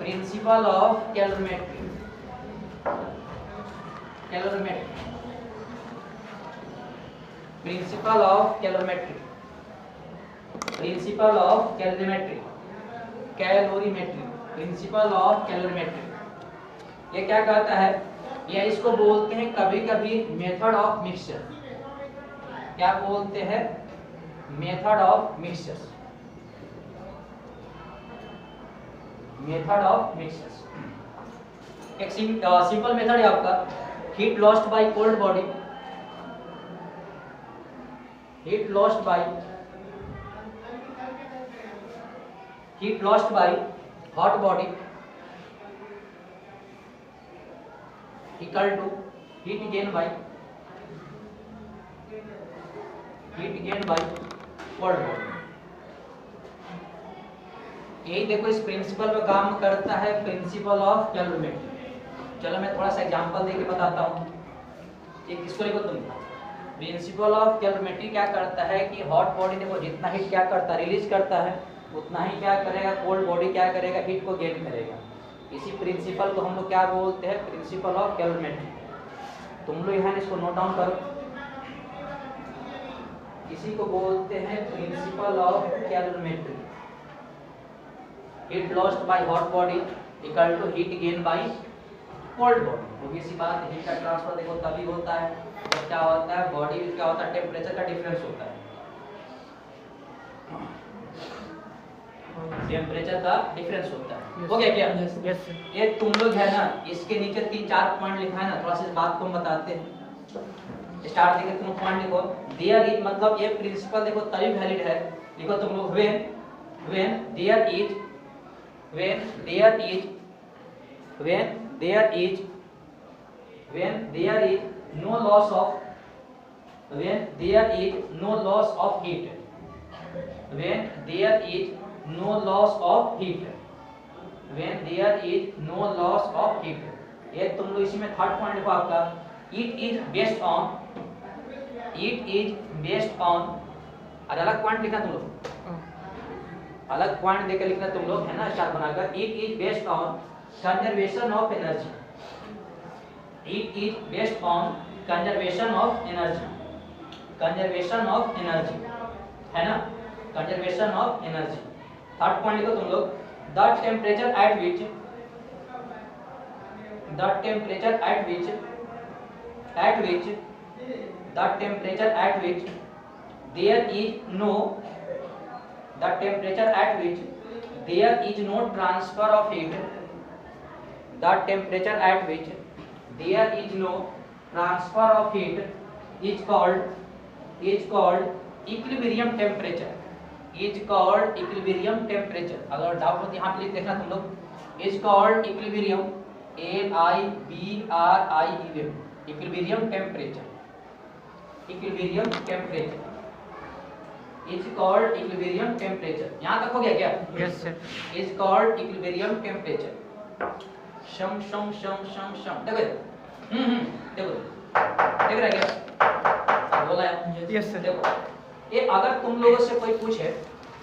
Principal of calorimetry, calorimetry, principal of calorimetry, principal of calorimetry, calorimetry, principal of calorimetry. ये क्या कहता है, या इसको बोलते हैं कभी कभी मेथड ऑफ मिक्सचर। क्या बोलते हैं, method of mixture, method of mixture. एक सिंपल मेथड है आपका, heat lost by cold body, heat lost by hot body equal to heat gain by cold body. यही देखो इस प्रिंसिपल पे काम करता है, प्रिंसिपल ऑफ कैलोरीमेट्री। चलो मैं थोड़ा सा एग्जांपल देके बताता हूँ। एक इसको लिखो तुम, प्रिंसिपल ऑफ कैलोरीमेट्री क्या करता है कि हॉट बॉडी देखो जितना हीट क्या करता है, रिलीज करता है, उतना ही क्या करेगा कोल्ड बॉडी क्या करेगा, हीट को गेन करेगा। इसी प्रिंसिपल को हम लोग क्या बोलते हैं, प्रिंसिपल ऑफ कैलोरीमेट्री। तुम लोग यहाँ इसको नोट डाउन करो, इसी को बोलते हैं principle of calorimetry. Heat lost by hot body equal to heat gain by cold body. क्योंकि इसी बात, हीट का ट्रांसफर देखो तभी होता है जब क्या होता है, बॉडी में क्या होता है, टेम्परेचर का डिफरेंस होता है, टेम्परेचर का डिफरेंस होता है। हो गया क्या? यस। ये तुम लोग है ना, इसके नीचे 3-4 पॉइंट लिखा है ना, थोड़ा सा इस बात को हम बताते हैं। स्टार्ट देखिए, तुम पॉइंट लिखो, देयर इज, मतलब ये प्रिंसिपल देखो तभी वैलिड है। लिखो तुम लोग, when there is no loss of heat, when there is no loss of heat, ये तुम लोग इसी में थर्ड पॉइंट लिखो आपका, it is based on, और अलग पॉइंट लिखना तुम लोग, अलग पॉइंट देकर लिखना तुम लोग है ना, स्टार बनाकर, it is based on conservation of energy, it is based on conservation of energy है ना, conservation of energy। Third point लिखो तुम लोग, the temperature at which there is no transfer of heat, is called equilibrium temperature, अगर doubt हो तो यहाँ पे लिख देखना तुम लोग, is called equilibrium, equilibrium temperature is called equilibrium temperature। यहाँ तक हो गया क्या? Yes sir. is called equilibrium temperature। शम देखो, देखो देख रहा है क्या बोला है? Yes sir. देखो, ये अगर तुम लोगों से कोई पूछे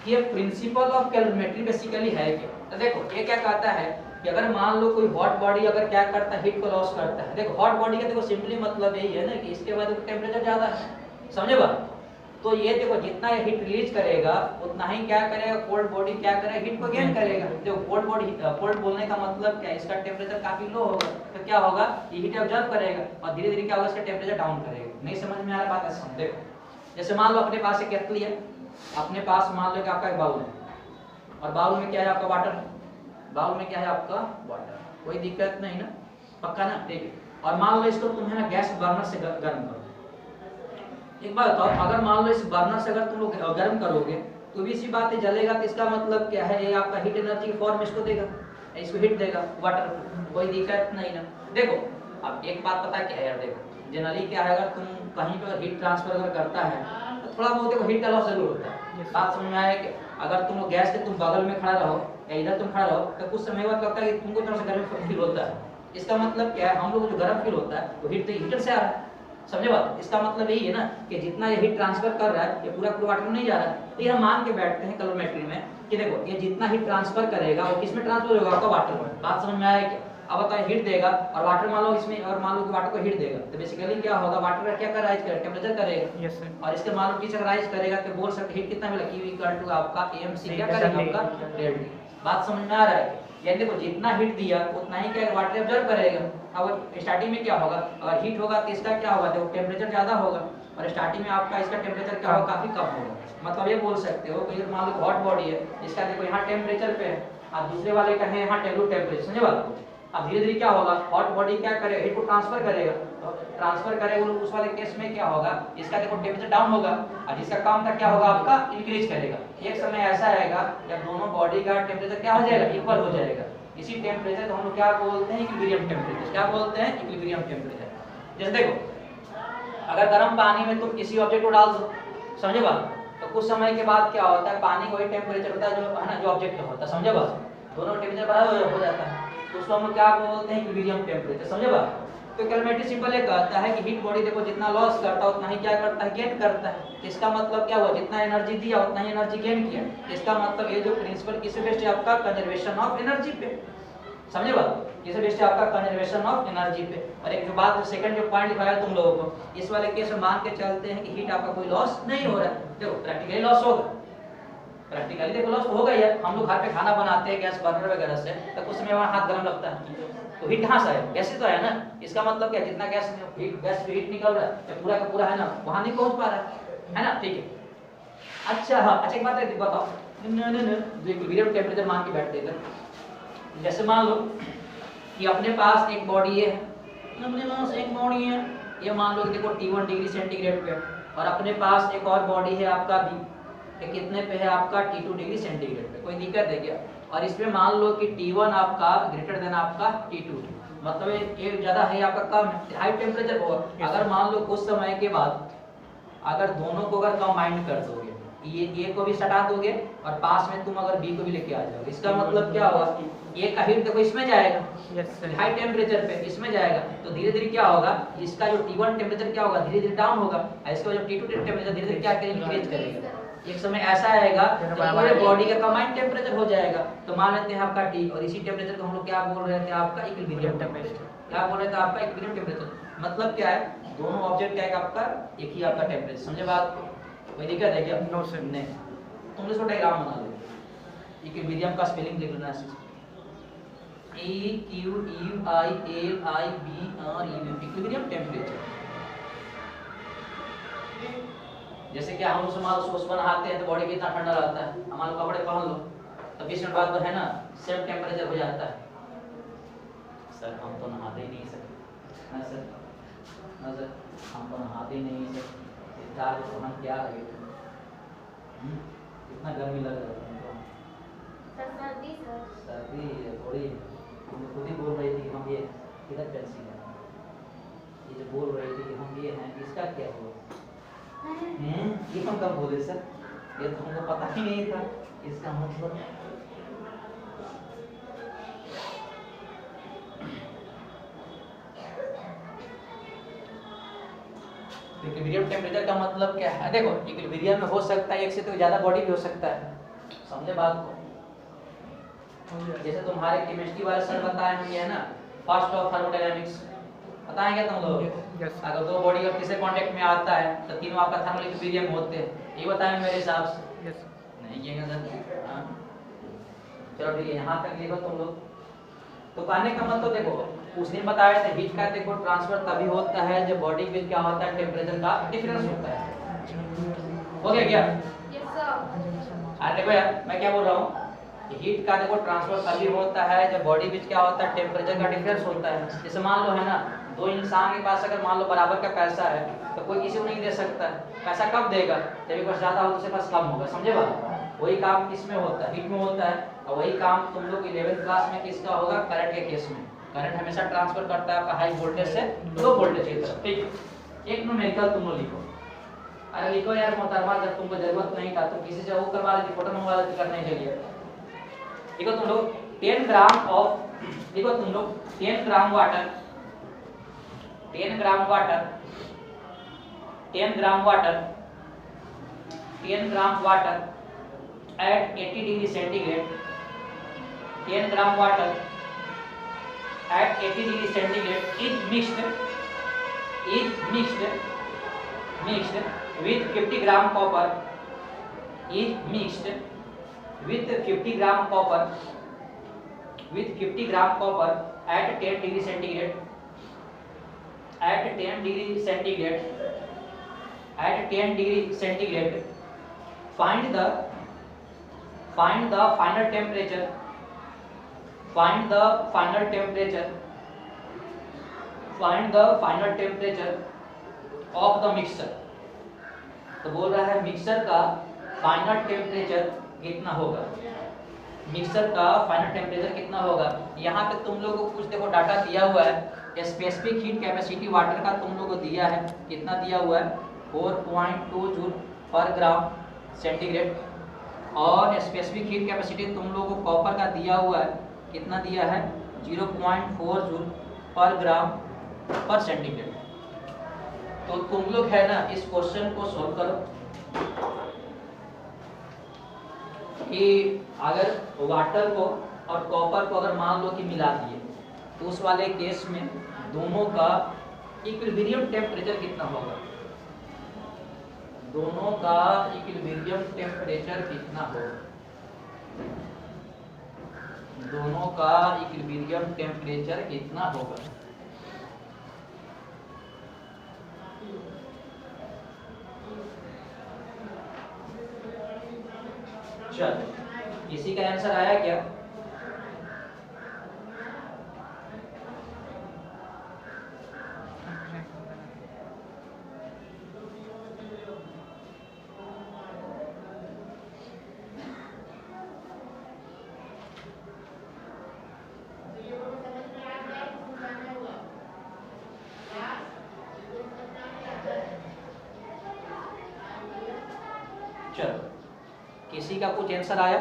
कि ये प्रिंसिपल ऑफ कैलोरीमेट्री बेसिकली है क्या, तो देखो ये क्या कहता है कि अगर मान लो कोई हॉट बॉडी अगर क्या करता है, हीट को लॉस करता है। देखो हॉट बॉडी का देखो सिंपली मतलब यही है ना कि इसके बाद टेम्परेचर ज्यादा है, समझे बात? तो ये देखो जितना ये हीट रिलीज करेगा उतना ही क्या करेगा, कोल्ड बॉडी क्या करेगा, हीट को गेन करेगा। जो कोल्ड बॉडी, कोल्ड बोलने का मतलब क्या है, इसका टेम्परेचर काफी लो होगा, तो क्या होगा, ये हीट ऑब्जर्व करेगा और धीरे धीरे क्या होगा, इसका टेम्परेचर डाउन करेगा। नहीं समझ में आ रहा बात? ऐसा देखो, जैसे मान लो अपने पास एक केतली है, अपने पास मान लो कि आपका एक बाउल है और बाउल में क्या है आपका वाटर है, बाउल में क्या है आपका वाटर, कोई दिक्कत नहीं ना, पक्का ना? ठीक है। और मान लो इसको तुम है ना गैस बर्नर से गर्म करो। एक बात बताओ, अगर मान लो इस बर्नर से अगर तुम लोग गर्म करोगे तो भी इसी बात जलेगा, तो इसका मतलब क्या है, ये आपका हीट एनर्जी की फॉर्म इसको देगा, इसको हीट देगा वाटर, कोई दिक्कत नहीं ना। देखो अब एक बात पता क्या है यार, देखो जनरली क्या है, अगर तुम कहीं पर हीट ट्रांसफर अगर करता है तो थोड़ा बहुत देखो हीट का लॉस जरूर होता है। बात समझ में आया कि अगर तुम लोग गैस के तुम बगल में खड़ा रहो या इधर तुम खड़ा रहो तो कुछ समय बाद लगता है कि तुमको थोड़ा सा गर्म फील होता है। इसका मतलब क्या है, हम लोग को जो गर्म फील होता है वो हीट तो हीटर से आ रहा है, समझे बात? इसका मतलब यही है ना कि जितना ये हीट ट्रांसफर कर रहा है ये पूरा वाटर में नहीं जा रहा है। तो ये हम मान के बैठते हैं कैलोरीमेट्री में कि देखो ये जितना हीट ट्रांसफर करेगा वो किस में ट्रांसफर होगा, आपका वाटर में। बात समझ में आया क्या? अब बताइए हीट देगा और वाटर मान लो इसमें, और मान लो कि वाटर को हीट देगा तो बेसिकली क्या होगा, वाटर का क्या राइज करेगा, टेंपरेचर करेगा। Yes sir. और इसके मान लो टीचर राइज करेगा तो बोल सकते हीट कितना मिलेगा, Q इक्वल टू आपका AMC क्या करेगा, आपका डेल्टा। बात समझ में आ रहा है? यानी देखो जितना हीट दिया उतना ही क्या वाटर एब्जॉर्ब करेगा। अब स्टार्टिंग में क्या होगा, अगर हीट होगा तो इसका क्या होगा, देखो टेंपरेचर ज्यादा होगा और स्टार्टिंग में आपका इसका टेंपरेचर क्या होगा, काफी कम होगा। मतलब ये बोल सकते हो कि मान लो हॉट बॉडी है, इसका देखो यहाँ टेम्परेचर पे है और दूसरे वाले का है यहाँ टेबल टेम्परेचर, समझे बात को। अब धीरे धीरे क्या होगा, हॉट बॉडी क्या करेगा, हीट को ट्रांसफर करेगा, तो ट्रांसफर करेगा उस वाले केस में क्या होगा, इसका देखो टेम्परेचर डाउन होगा और जिसका काम का क्या होगा, आपका इंक्रीज करेगा। एक समय ऐसा आएगा जब दोनों बॉडी का टेम्परेचर क्या हो जाएगा, इक्वल हो जाएगा। इसी टेम्परेचर को हम लोग क्या बोलते हैं, इक्विलिब्रियम टेम्परेचर। क्या बोलते हैं, इक्विलिब्रियम टेम्परेचर। जैसे देखो अगर गर्म पानी में तुम किसी ऑब्जेक्ट को डाल दो, समझे बात, तो कुछ समय के बाद क्या होता है, पानी वही टेम्परेचर होता है जो है ना, जो ऑब्जेक्ट का होता है, समझे बात, दोनों टेम्परेचर बराबर हो जाता है, तो उसको हम क्या बोलते हैं, इक्विलिब्रियम टेम्परेचर, समझे बात। तो कैलमेट्री सिंपल ये कहता है कि हीट बॉडी देखो जितना लॉस करता है उतना ही क्या करता है, गेन करता है। इसका मतलब क्या हुआ, जितना एनर्जी दिया उतना ही एनर्जी गेन किया। इसका मतलब ये जो प्रिंसिपल किससे बेस्ड है, आपका कंजर्वेशन ऑफ एनर्जी पे, समझे बात, किससे बेस्ड है, आपका कंजर्वेशन ऑफ एनर्जी पे। और एक जो बात सेकंड जो पॉइंट दिखाया तुम लोगों को, इस वाले केस में मान के चलते हैं कि हीट आपका कोई लॉस नहीं हो रहा है। देखो प्रैक्टिकली लॉस होगा, प्रैक्टिकली देखो लॉस होगा यार। हम लोग घर पे खाना बनाते हैं गैस बर्नर वगैरह से, तो कुछ समय वहाँ हाथ गर्म लगता है, तो हीट कहाँ से है, गैस से तो है ना। इसका मतलब क्या, जितना गैस हीट निकल रहा है तो पूरा का पूरा है ना, वहाँ नहीं पहुँच पा रहा है ना, ठीक है। अच्छा हाँ, अच्छा एक बात है बताओ, इक्विलिब्रियम टेम्परेचर मान के बैठते हैं। जैसे मान लो कि अपने पास एक बॉडी है, अपने पास एक बॉडी है, ये मान लो कि देखो T1 डिग्री सेंटीग्रेड पे, और अपने पास एक और बॉडी है आपका B, ये कितने पे है, आपका T2 डिग्री सेंटीग्रेड पे। कोई दिक्कत है क्या? और इसमें मान लो कि T1 आपका ग्रेटर देन आपका T2, मतलब एक ज्यादा है आपका कम है, हाई टेम्परेचर होगा। अगर मान लो कुछ समय के बाद अगर दोनों को अगर कंबाइन कर दोगे, ये A को भी सटा दोगे और पास में तुम अगर B को भी लेके आ जाओगे, इसका मतलब क्या होगा, ये का हीट देखो इसमें जाएगा, हाई टेम्परेचर पे इसमें जाएगा, तो धीरे धीरे क्या होगा, इसका जो T1 टेम्परेचर क्या होगा, धीरे धीरे डाउन होगा, और इसका जो T2 टेम्परेचर धीरे धीरे क्या करेगा, इंक्रीज करेगा। एक समय ऐसा आएगा जब पूरे बॉडी का कंबाइंड टेम्परेचर हो जाएगा, तो मान लेते हैं आपका T, और इसी टेम्परेचर को हम लोग क्या बोल रहे थे, आपका इक्विलिब्रियम टेम्परेचर। क्या बोल रहे थे, आपका इक्विलिब्रियम टेम्परेचर। मतलब क्या है, दोनों ऑब्जेक्ट का आपका एक ही आपका टेम्परेचर, समझे बात को। कोई दिक्कत है क्या? No sir. नहीं, तुम इसको डायग्राम बना लो, इक्विलिब्रियम का स्पेलिंग लिख लेना, EQUILIBREM, इक्विलिब्रियम टेम्परेचर। जैसे कि हम उसमें सॉस बनाते हैं तो बॉडी कितना ठंडा रहता है, हमारे कपड़े पहन लो तो 20 मिनट बाद तो है ना सेम टेम्परेचर हो जाता है। सर हम तो नहाते ही नहीं सर, ना सर, ना सर हम तो नहाते ही नहीं सर, तो हम क्या लगे, कितना गर्मी लग रहा है तुमको। सर्दी थोड़ी, तुम खुद ही बोल रही थी कि हम ये किधर पेंसिल है, ये जो बोल रही थी कि हम ये हैं, इसका क्या हुआ? ये हम कब बोले सर, ये तो हमको पता ही नहीं था इसका मतलब। इक्विलिब्रियम टेम्परेचर का मतलब क्या है, देखो इक्विलिब्रियम में हो सकता है एक से तो ज्यादा बॉडी भी हो सकता है, समझे बात को। जैसे तुम्हारे केमिस्ट्री वाले सर बताए होंगे है ना, फर्स्ट ऑफ थर्मोडायनामिक्स बताएंगे तुम लोग। अगर दो बॉडी का किसी कांटेक्ट में आता है तो तीनों आपका थर्मल इक्विलिब्रियम होते हैं, ये बताएं मेरे हिसाब से। नहीं किएगा सर, हाँ चलो ठीक है, यहाँ तक लिखो तुम लोग। तो कहने का मतलब देखो उस दिन बताया था हीट का देखो ट्रांसफर तभी होता है जब बॉडी में क्या होता है, टेम्परेचर का डिफरेंस होता है। हो गया क्या? अरे देखो यार मैं क्या बोल रहा हूँ, हीट का देखो ट्रांसफर तभी होता है जब बॉडी बीच क्या होता है, टेम्परेचर का डिफरेंस होता है। जैसे मान लो है ना, दो इंसान के पास अगर मान लो बराबर का पैसा है तो कोई किसी को नहीं दे सकता है। पैसा कब देगा, जब एक पास ज्यादा हो उसके पास कम होगा, समझे बात। वही काम किसमें होता है, हीट में होता है, और वही काम तुम लोग 11th क्लास में किसका होगा, करंट के केस में। करंट हमेशा ट्रांसफर करता है आपका हाई वोल्टेज से लो वोल्टेज की तरफ, ठीक। एक न्यूमेरिकल तुम लोग लिखो, अरे लिखो यार मोहतरमा, जब तुमको जरूरत नहीं था तुम किसी से वो करवा लेती, फोटो मंगवा लेती करने के लिए। देखो तुम लोग 10 ग्राम ऑफ, देखो तुम लोग 10 gram water, 10 gram water, 10 gram water, 10 gram water at 80 degree centigrade, 10 gram water at 80 degree centigrade is mixed with 50 gram copper, is mixed with 50 gram copper at 10 degree centigrade, at 10 degree centigrade. Find the final temperature of the mixture. तो बोल रहा है mixture का final temperature कितना होगा, mixture का final temperature कितना होगा। यहाँ पे तुम लोगों को कुछ देखो डाटा दिया हुआ है, स्पेसिफिक हीट कैपेसिटी वाटर का तुम लोगों को दिया है, कितना दिया हुआ है 4.2 जूल पर ग्राम सेंटीग्रेड, और स्पेसिफिक हीट कैपेसिटी तुम लोगों को कॉपर का दिया हुआ है, कितना दिया है 0.4 जूल पर ग्राम पर सेंटीग्रेड। तो तुम लोग है ना इस क्वेश्चन को सॉल्व करो कि अगर वाटर को और कॉपर को अगर मान लो कि मिला दिए तो उस वाले केस में दोनों का इक्विलिब्रियम टेम्परेचर कितना होगा, दोनों का इक्विलिब्रियम टेम्परेचर कितना होगा, दोनों का इक्विलिब्रियम टेम्परेचर कितना होगा। चलो किसी का आंसर आया क्या? चलो किसी का कुछ आंसर आया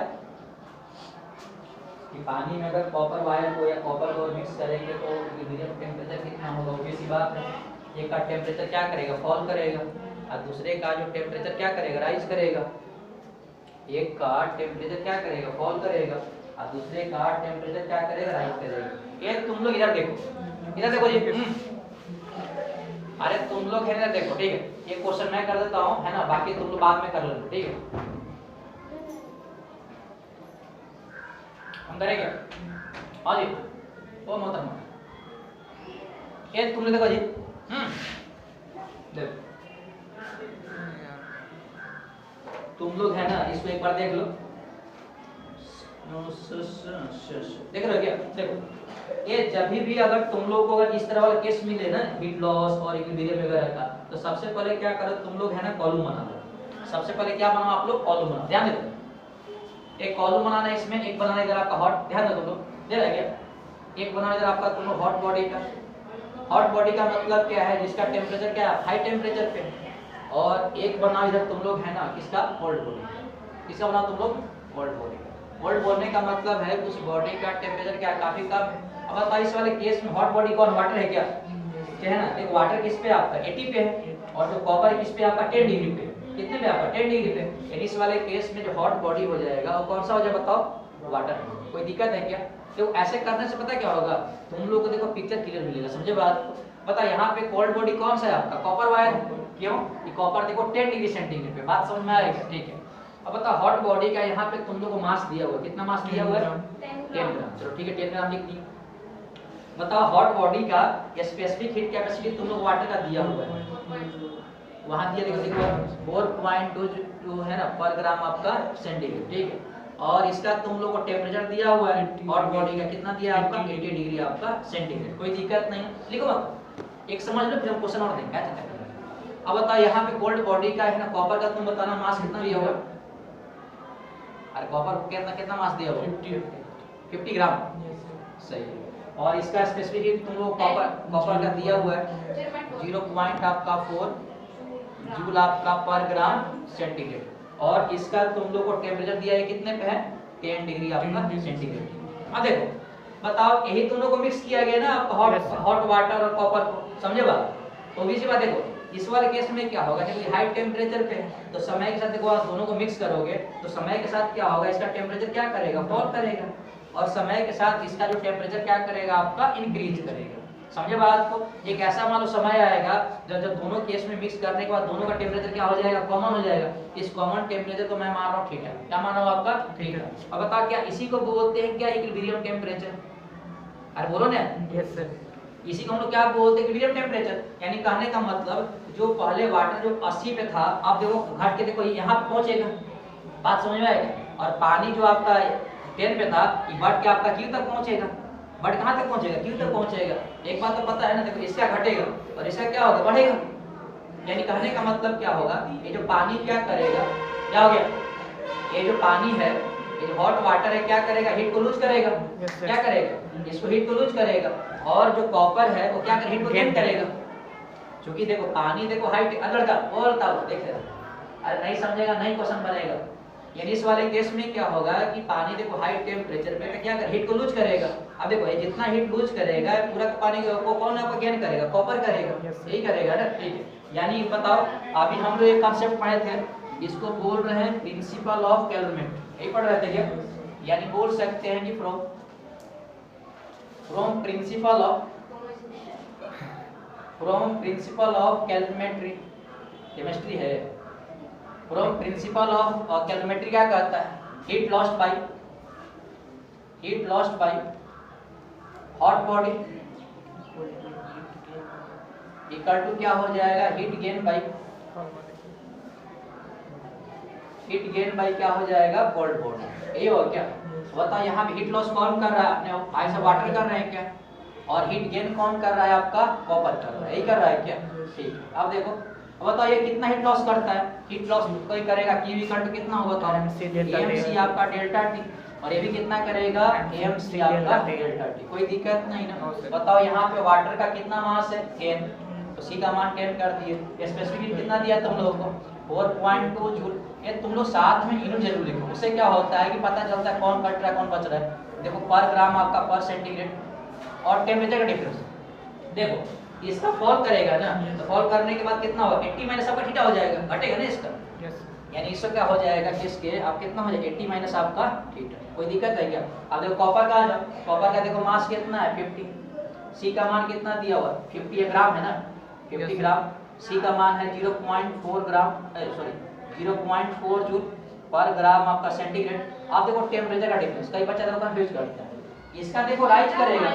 कि पानी में अगर कॉपर वायर को या कॉपर को मिक्स करेंगे तो इक्विलिब्रियम टेम्परेचर कितना होगा। obvious बात है, एक का टेम्परेचर क्या करेगा, फॉल करेगा, और दूसरे का जो टेम्परेचर क्या करेगा, राइज करेगा। एक का टेम्परेचर क्या करेगा, फॉल करेगा, और दूसरे का टेम्परेचर क्या करेगा, राइज करेगा। ये तुम लोग इधर देखो जी। अरे तुम लोग है ना देखो, ठीक है, ये क्वेश्चन मैं कर देता हूँ है ना, बाकी तुम लोग बाद में कर लेना, ठीक है। हम करेंगे हाँ जी, ओ मोहतरमा ये तुमने देखो जी, देखो तुम लोग है ना इसको एक बार देख लो, देख रहे हो क्या? देखो ये जब भी अगर तुम लोग को अगर इस तरह वाला केस मिले ना हीट लॉस और इक्विलिब्रियम वगैरह का, तो सबसे पहले क्या करो तुम लोग है ना कॉलम बना लो। सबसे पहले क्या बनाओ आप लोग, कॉलम बनाओ। ध्यान दो एक कॉलम बनाना है, इसमें एक बनाना इधर आपका हॉट, ध्यान दो तुम लोग, दे रहा है क्या, एक बनाना इधर आपका तुम लोग हॉट बॉडी का। हॉट बॉडी का मतलब क्या है, जिसका टेम्परेचर क्या है, हाई टेम्परेचर पे, और एक बनाओ इधर तुम लोग है ना किसका, कोल्ड बॉडी। किसका बनाओ तुम लोग, कोल्ड बॉडी का। कोल्ड बोलने का मतलब है उस बॉडी का टेम्परेचर क्या काफी कम है। अब बताओ इस वाले केस में हॉट बॉडी कौन, वाटर है क्या है ना, देखो वाटर किस पे आपका 80 पे है, और जो कॉपर किस पे आपका 10 डिग्री पे, कितने पे आपका 10 डिग्री पे। यानी इस वाले केस में जो हॉट बॉडी हो जाएगा वो कौन सा हो जाएगा बताओ, वाटर। कोई दिक्कत है क्या? तो ऐसे करने से पता क्या होगा, तुम लोग को देखो पिक्चर क्लियर मिलेगा, समझे बात को। पता यहाँ पे कोल्ड बॉडी कौन सा है आपका, कॉपर वायर। क्यों, ये कॉपर देखो 10 डिग्री सेंटीग्रेड पे, बात समझ में आएगा, ठीक है। अब बताओ हॉट बॉडी का यहाँ पे तुम लोग को मास दिया हुआ है, कितना मास दिया हुआ है 10 ग्राम। चलो ठीक है 10 ग्राम लिख दिए। बताओ हॉट बॉडी का स्पेसिफिक हीट कैपेसिटी तुम लोग वाटर का दिया हुआ है, वहां दिया देखो 4.2 है ना पर ग्राम आपका सेंटीग्रेड, ठीक है। और इसका तुम लोग को टेम्परेचर दिया हुआ है हॉट बॉडी का, कितना दिया आपका 80 डिग्री आपका सेंटीग्रेड। कोई दिक्कत नहीं, लिखो मत, एक समझ लो फिर हम क्वेश्चन और देंगे क्या चक्कर है। अब बताओ यहाँ पे कोल्ड बॉडी का है ना कॉपर का तुम बताना मास कितना दिया हुआ है, अरे कॉपर कितना कितना मास दिया हुआ है 50 ग्राम, सही है। और इसका स्पेसिफिक हीट तुम लोग कॉपर का दिया हुआ है 0.4 जूल आपका पर ग्राम सेंटीग्रेड। और इसका तुम लोग को टेम्परेचर दिया है कितने पे है 10 डिग्री आपका सेंटीग्रेड। अब देखो बताओ यही तुम लोग को मिक्स किया गया ना आपका हॉट वाटर और कॉपर को, समझे बात। तो भी सी बात देखो इस वाले केस में क्या होगा, जब हाई टेम्परेचर पे है तो समय के साथ देखो आप दोनों को मिक्स करोगे तो समय के साथ क्या होगा, इसका टेम्परेचर क्या करेगा, फॉल करेगा, और समय के साथ इसका जो टेम्परेचर क्या करेगा आपका, इंक्रीज करेगा। समझे बात को। एक ऐसा मान लो समय आएगा जब दोनों केस में मिक्स करने के बाद दोनों का टेम्परेचर क्या हो जाएगा, कॉमन हो जाएगा। इस कॉमन टेम्परेचर को मैं मान रहा हूँ थीटा, क्या मान रहा हूँ आपका, थीटा। अब बताओ क्या इसी को बोलते हैं क्या इक्विलिब्रियम टेम्परेचर, अरे बोलो ना। Yes sir. इसी को हम लोग क्या बोलते हैं, इक्विलिब्रियम टेम्परेचर। यानी कहने का मतलब जो पहले वाटर जो 80 पे था, अब देखो घट के देखो यहाँ पे पहुंचेगा, बात समझ में आएगा। और पानी जो आपका 10 पे था, ये बढ़ के आपका क्यू तक पहुंचेगा। बढ़ कहाँ तक पहुंचेगा, क्यू तक पहुंचेगा। एक बात तो पता है ना, देखो इसका घटेगा और इसका क्या होगा, बढ़ेगा। यानी कहने का मतलब क्या होगा, ये जो पानी क्या करेगा, क्या हो गया, ये जो पानी है, ये जो हॉट वाटर है क्या करेगा, हीट को लूज करेगा। क्या करेगा, इसको हीट को लूज करेगा। और जो कॉपर है वो क्या करेगा, हीट को गेन करेगा। क्योंकि देखो पानी देखो हाइट लड़का बोलता हो देख रहे, अरे नहीं समझेगा नहीं क्वेश्चन बनेगा। यानी इस वाले केस में क्या होगा कि पानी देखो हाई टेम्परेचर पे क्या कर, हीट को लूज करेगा। अब देखो ये जितना हीट लूज करेगा पूरा पानी को कौन आपको गेन करेगा, कॉपर करेगा। यही करेगा ना, ठीक है। यानी बताओ अभी हम लोग एक कॉन्सेप्ट पढ़े थे, इसको बोल रहे हैं प्रिंसिपल ऑफ कैलकुलेट, यही पढ़ रहे थे क्या। यानी बोल सकते हैं कि from principle of calorimetry, chemistry है। फ्रॉम प्रिंसिपल ऑफ कैलमेट्री क्या कहता है, heat lost by hot body equal to क्या हो जाएगा, हीट गेन बाय क्या हो जाएगा, कोल्ड बॉडी। यही हो क्या, बताओ यहाँ पे हीट लॉस कौन कर रहा है, अपने भाई से वाटर कर रहे हैं क्या, और हीट गेन कौन कर रहा है, आपका कॉपर कर रहा है। यही कर रहा है क्या, ठीक। अब देखो बताओ ये कितना हीट लॉस करता है, हीट लॉस कोई करेगा Q इक्वल टू कितना होगा, तो AMC आपका डेल्टा T, और ये भी कितना करेगा, AMC आपका डेल्टा T। कोई दिक्कत नहीं ना। बताओ यहाँ पे वाटर का कितना मास है 10, तो C का मान 10 कर दिए। स्पेसिफिक कितना दिया तुम लोगों को, 4.2 जूल। ये तुम लोग साथ में यूनिट जरूर लिखो, उससे क्या होता है कि पता चलता है कौन कट रहा है कौन बच रहा है। देखो पर ग्राम आपका पर सेंटीग्रेड और टेम्परेचर का डिफरेंस। देखो इसका फॉल करेगा ना, तो फॉल करने के बाद कितना होगा, 80 माइनस आपका थीटा हो जाएगा, घटेगा ना इसका। यानी इसका क्या हो जाएगा कि इसके आप कितना हो जाएगा, 80 माइनस आपका थीटा। कोई दिक्कत है क्या। अब देखो कॉपर का आ जाओ, कॉपर का देखो मास कितना है 50, C का मान कितना दिया हुआ 50 ग्राम है ना, 50 ग्राम। C का मान है 0.4 ग्राम, सॉरी 0.4 जूल पर ग्राम आपका सेंटीग्रेड। आप देखो टेम्परेचर का डिफरेंस, कई बच्चा देखो कंफ्यूज करता है। इसका देखो राइज करेगा,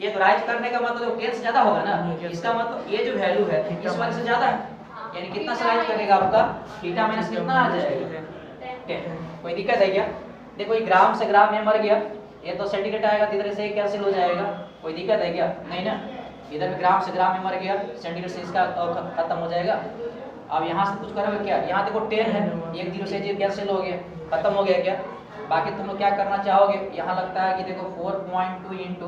ये तो राइज करने का मतलब 10 से ज्यादा होगा ना, इसका मतलब ये जो वैल्यू है इस वाले से ज्यादा है। यानी कितना से राइज करेगा आपका, थीटा माइनस कितना आ जाएगा 10। कोई दिक्कत है क्या। देखो ये ग्राम से ग्राम में मर गया, ये तो सेंटीग्रेड आएगा, इधर से कैंसिल हो जाएगा। कोई दिक्कत है क्या, नहीं ना। इधर में ग्राम से ग्राम में मर गया, सेंटीग्रेड से इसका खत्म हो जाएगा। अब यहाँ से कुछ करोगे क्या, यहाँ देखो 10 है, एक 0 से 0 कैंसिल हो गया, खत्म हो गया क्या। बाकी तुम लोग क्या करना चाहोगे, यहाँ लगता है कि देखो 4.2 इंटू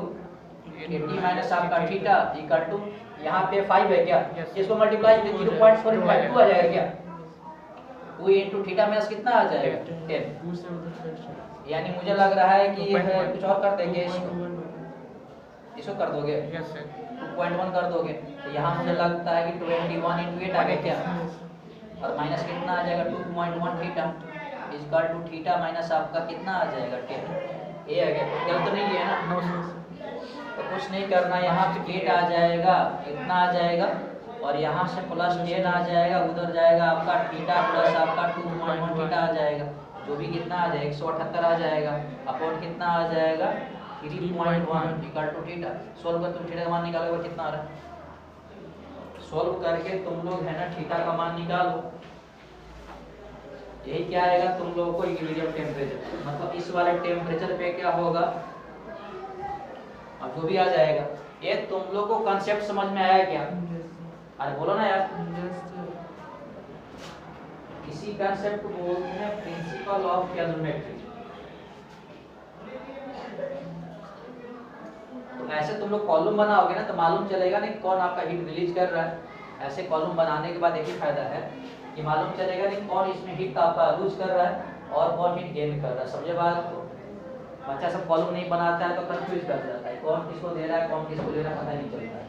80 माइनस आपका थीटा इक्वल टू यहाँ पे 5 है क्या, इसको मल्टीप्लाई 0.4 आ जाएगा क्या, 2 इंटू थीटा माइनस कितना आ जाएगा 10। यानी मुझे लग रहा है कि कुछ और कर देंगे, इसको कर दोगे 2.1 कर दोगे, तो यहाँ मुझे लगता है कि 21 इंटू 8 आ गया क्या, और माइनस कितना आ जाएगा 2.1 theta equal to theta minus आपका कितना आ जाएगा 10। ये आ गया, क्या तो नहीं है ना। तो कुछ नहीं करना, यहाँ पे 8 आ जाएगा, इतना आ जाएगा, और यहाँ से प्लस 10 आ जाएगा, उधर जाएगा आपका थीटा प्लस आपका 2.1 थीटा आ जाएगा, जो भी कितना आ जाएगा 178 आ जाएगा, अपॉन कितना आ जाएगा 3.1 इक्वल टू थीटा। सोल्व कर तुम थीटा का मान निकालोगे कितना आ रहा है, सोल्व करके तुम लोग है ना थीटा का मान निकालो। यही क्या आएगा तुम लोगों को इक्विलिब्रियम टेम्परेचर, मतलब इस वाले टेम्परेचर पे क्या होगा, अब जो भी आ जाएगा। ये तुम लोग को कॉन्सेप्ट समझ में आया क्या, अरे बोलो ना यार। इसी कॉन्सेप्ट को बोलते हैं प्रिंसिपल ऑफ कैलमेट्री। तो ऐसे तुम लोग कॉलम बनाओगे ना तो मालूम चलेगा नहीं कौन आपका हीट रिलीज कर रहा है। ऐसे कॉलम बनाने के बाद एक ही फायदा है कि मालूम चलेगा नहीं कौन इसमें हीट आपका लूज कर रहा है और कौन हीट गेन कर रहा है। समझे बात को। बच्चा सब कॉलम नहीं बनाता है तो कंफ्यूज कर जाता है, कौन किसको दे रहा है कौन किसको ले रहा है पता नहीं चलता है।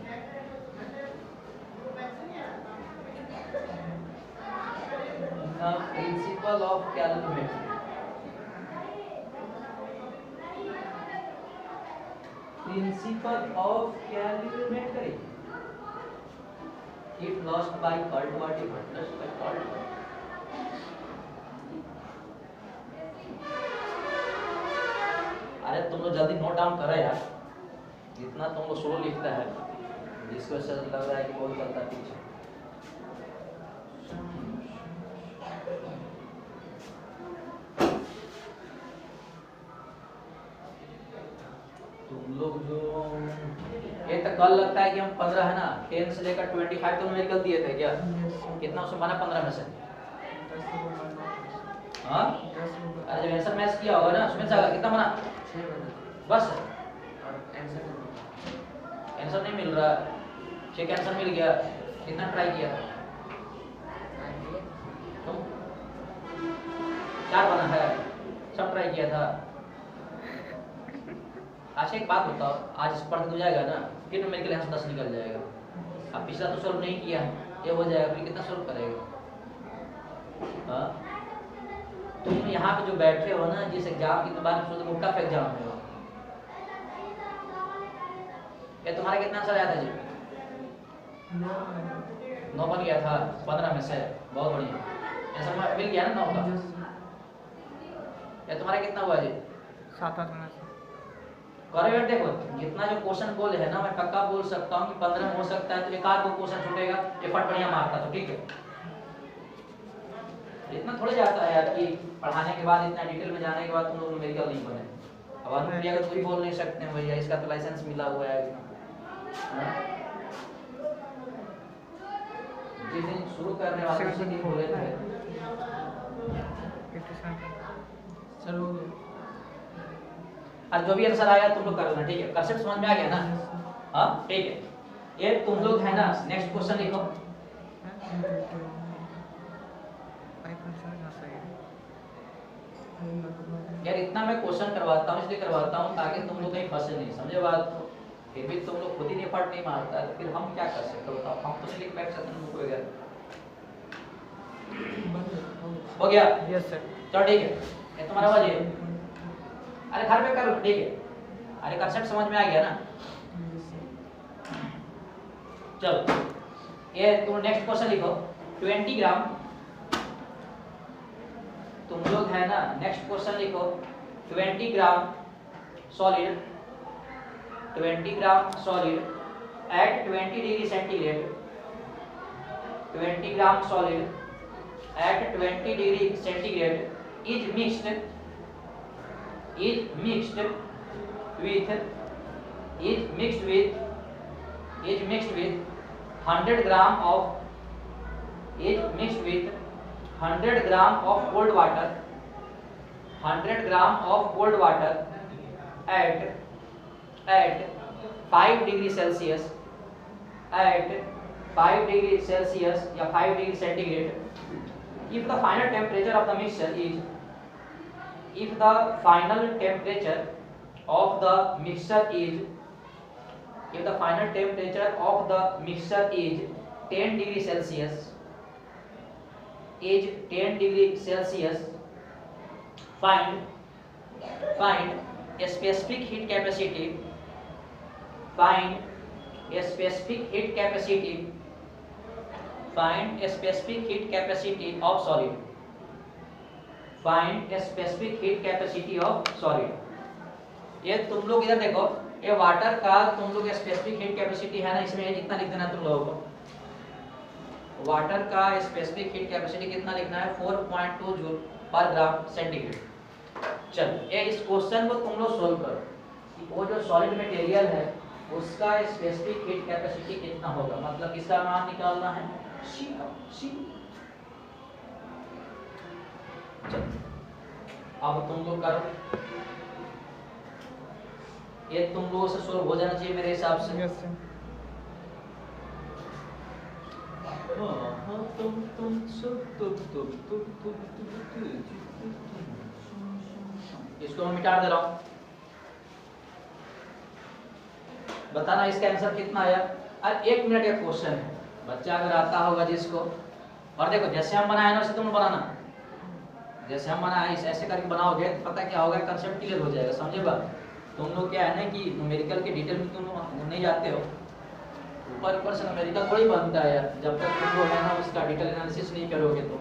Principle of calorimetry. Principle of calorimetry if lost by cultivative lost by cultivative। अरे तुम लोग जल्दी नोट डाउन करो यार, इतना तुम लोग स्लो लिखता है जिसकी वजह से लग रहा है कि बहुत चलता पीछे। तुम लोग जो ये तो कल लगता है कि हम 15 है ना 10 से लेकर 25 तो मेडिकल दिए थे क्या? कितना उसमें बना 15 में से? हाँ अरे जब आंसर मैच किया होगा ना उसमें से कितना बना? 6 बस आंसर नहीं मिल रहा, 6 आंसर मिल गया, कितना ट्राई किया था? तुम 4 बना है, सब ट्राई किया था। अच्छा एक बात बताओ, आज इस पढ़ हो जाएगा ना फिर मेरे लिए 10 निकल जाएगा। अब पिछला तो सॉल्व नहीं किया है, ये हो जाएगा, फिर कितना सॉल्व करेगा? हाँ तुम यहाँ पे जो बैठे हो ना, जिस एग्जाम की बात में सोचो टफ एग्जाम है, ये तुम्हारा कितना आंसर आया था जी? 9 बन गया था 15 में से, बहुत बढ़िया आंसर मिल गया ना 9 का। ये तुम्हारा कितना हुआ जी? 7-8 में से। करेक्ट। देखो जितना जो क्वेश्चन बोले है ना, मैं पक्का बोल सकता हूँ कि 15 में हो सकता है तो एक आध 2 क्वेश्चन छूटेगा, एफर्ट बढ़िया मारता तो ठीक है। इतना थोड़ा जाता है यार कि पढ़ाने के बाद इतना डिटेल में जाने के बाद तुम लोग मेडिकल नहीं बने। अब आदमी भी अगर कोई बोल नहीं सकते हैं भैया इसका तो लाइसेंस मिला हुआ है। जिस दिन शुरू करने वाले उसी दिन बोले थे चलो और जो भी आंसर आया तुम लोग कर लेना, ठीक है? कंसेप्ट समझ में आ गया ना? हाँ ठीक है। ये तुम लोग है ना नेक्स्ट क्वेश्चन लिखो। यार इतना मैं क्वेश्चन करवाता हूँ इसलिए करवाता हूँ ताकि तुम लोग कहीं फंसे नहीं, समझे बात? फिर भी तुम लोग खुद ही एफर्ट नहीं मारता है, फिर हम क्या कर सकते हो? हम तो लिख बैठ सकते हैं वगैरह। हो गया? Yes sir. चलो ठीक है, ये तुम्हारा आवाज है। अरे घर पे कर लो, ठीक है? अरे कंसेप्ट समझ में आ गया ना? चलो ये तुम नेक्स्ट क्वेश्चन लिखो। 20 ग्राम, तुम लोग है ना नेक्स्ट क्वेश्चन लिखो। 20 gram solid, 20 gram solid at 20 degree centigrade, 20 gram solid at 20 degree centigrade is mixed with 100 gram of cold water, 100 gram of cold water at 5 degree Celsius, at 5 degree Celsius या 5 degree centigrade. If the final temperature of the mixture is if the final temperature of the mixture is 10 degree Celsius, find a specific heat capacity, find a specific heat capacity of solid, find a specific heat capacity of solid. ये तुम लोग इधर देखो, ये water का तुम लोग specific heat capacity है ना, इसमें इतना लिख देना तुम लोगों को। वाटर का स्पेसिफिक हीट कैपेसिटी कितना लिखना है? 4.2 जूल पर ग्राम सेंटीग्रेड। चलो ये इस क्वेश्चन को तुम लोग सोल्व करो। वो जो सॉलिड मटेरियल है उसका स्पेसिफिक हीट कैपेसिटी कितना होगा, मतलब किसका मान निकालना है? सी का। सी चलो अब तुम लोग करो, ये तुम लोगों से सोल्व हो जाना चाहिए मेरे हिसाब से। Yes sir. इसको मैं मिटा दे रहा हूँ, बताना इसका आंसर कितना आया। और 1 मिनट का क्वेश्चन है, बच्चा अगर आता होगा जिसको, और देखो जैसे हम बनाए ना वैसे तुम बनाना। जैसे हम बना ऐसे करके बनाओगे तो पता क्या होगा, कंसेप्ट क्लियर हो जाएगा, समझे बात। तुम लोग क्या है ना कि न्यूमेरिकल के डिटेल में तुम लोग नहीं जाते हो, ऊपर से न्यूमेरिकल थोड़ी बनता है यार, जब तक तुम लोग है ना उसका डिटेल एनालिसिस नहीं करोगे तो।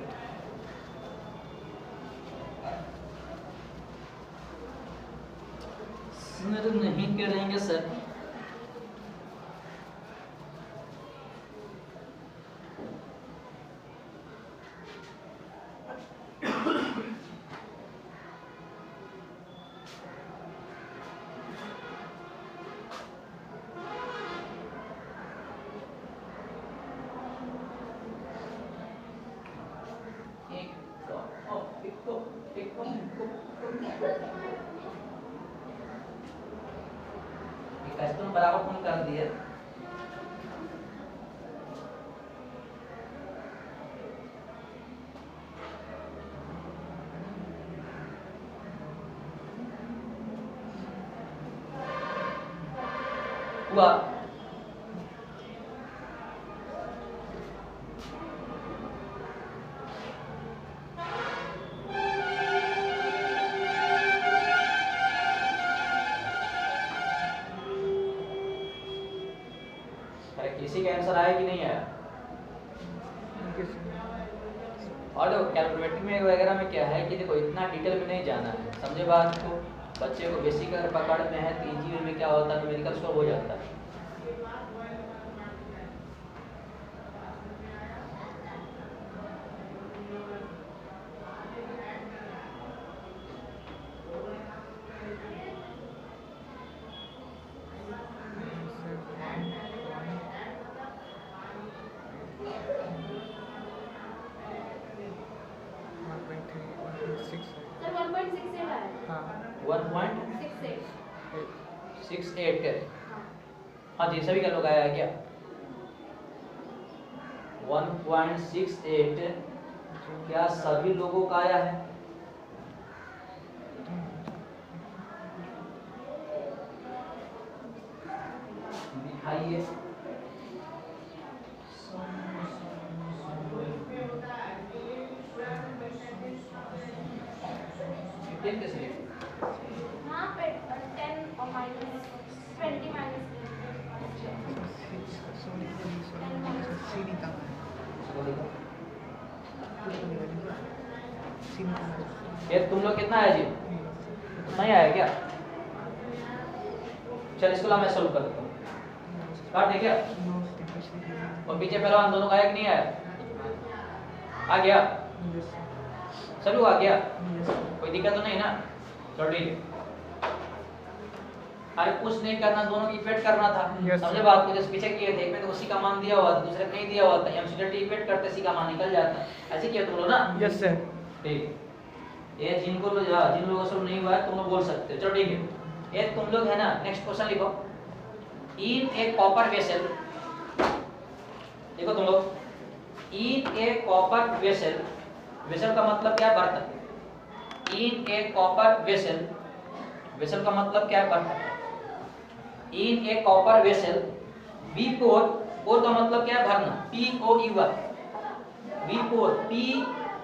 सर नहीं करेंगे सर। तुम बराबर कौन कर दिए। हुआ किसी का आंसर आया कि नहीं आया। और देखो कैलकुलेटर में वगैरह में क्या है कि देखो इतना डिटेल में नहीं जाना है, समझे बात को। बच्चे को बेसिक अगर पकड़ में है तो इजी में क्या होता है, न्यूमेरिकल सॉल्व हो जाता है। सर 1.68 आया। हाँ 1.68 हाँ जी, सभी का लोग आया है क्या 1.68 क्या सभी लोगों का आया है। दिखाइए कैसे लिखें? यहाँ पे 10 और माइनस 20 माइनस ये तुम लोग कितना आया जी, नहीं आया क्या। चल इसको ला मैं सॉल्व कर देता हूँ, काट दे क्या। और पीछे पहलवान दोनों का आया कि नहीं आया, आ गया सभी आ गया, कोई दिक्कत तो नहीं ना। चलो ठीक है, अरे कुछ नहीं करना, दोनों की इक्वेट करना था। समझे बात को, जैसे पीछे किए थे, एक में तो उसी का मान दिया हुआ था, दूसरे में नहीं दिया हुआ था, एमसीडीटी इक्वेट करते सी का मान निकल जाता। ऐसे किया तुम लोग ना। Yes sir. ठीक, ये जिन लोगों से नहीं हुआ है तुम लोग बोल सकते हो। चलो ठीक है, ये तुम लोग है ना, नेक्स्ट क्वेश्चन लिखो। इन ए कॉपर वेसल, देखो तुम लोग, in a copper vessel, vessel का मतलब क्या है, बर्तन। In a copper vessel, vessel का मतलब क्या है, बर्तन। In a copper vessel be pour, pour का मतलब क्या है, भरना, p o u r, be pour, p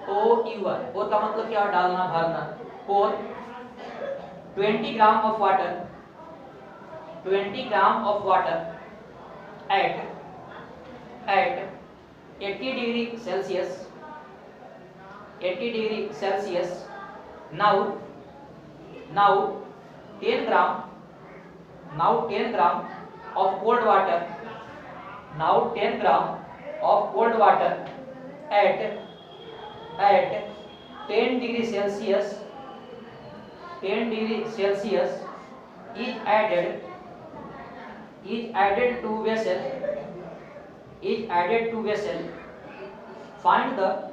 o u r, pour का मतलब क्या है, डालना, भरना। Pour 20 gram of water, 20 gram of water at 80 degree Celsius, 80 degree Celsius. now 10 gram, now 10 gram of cold water, now 10 gram of cold water at 10 degree Celsius, 10 degree Celsius is added to vessel, is added to vessel. Find the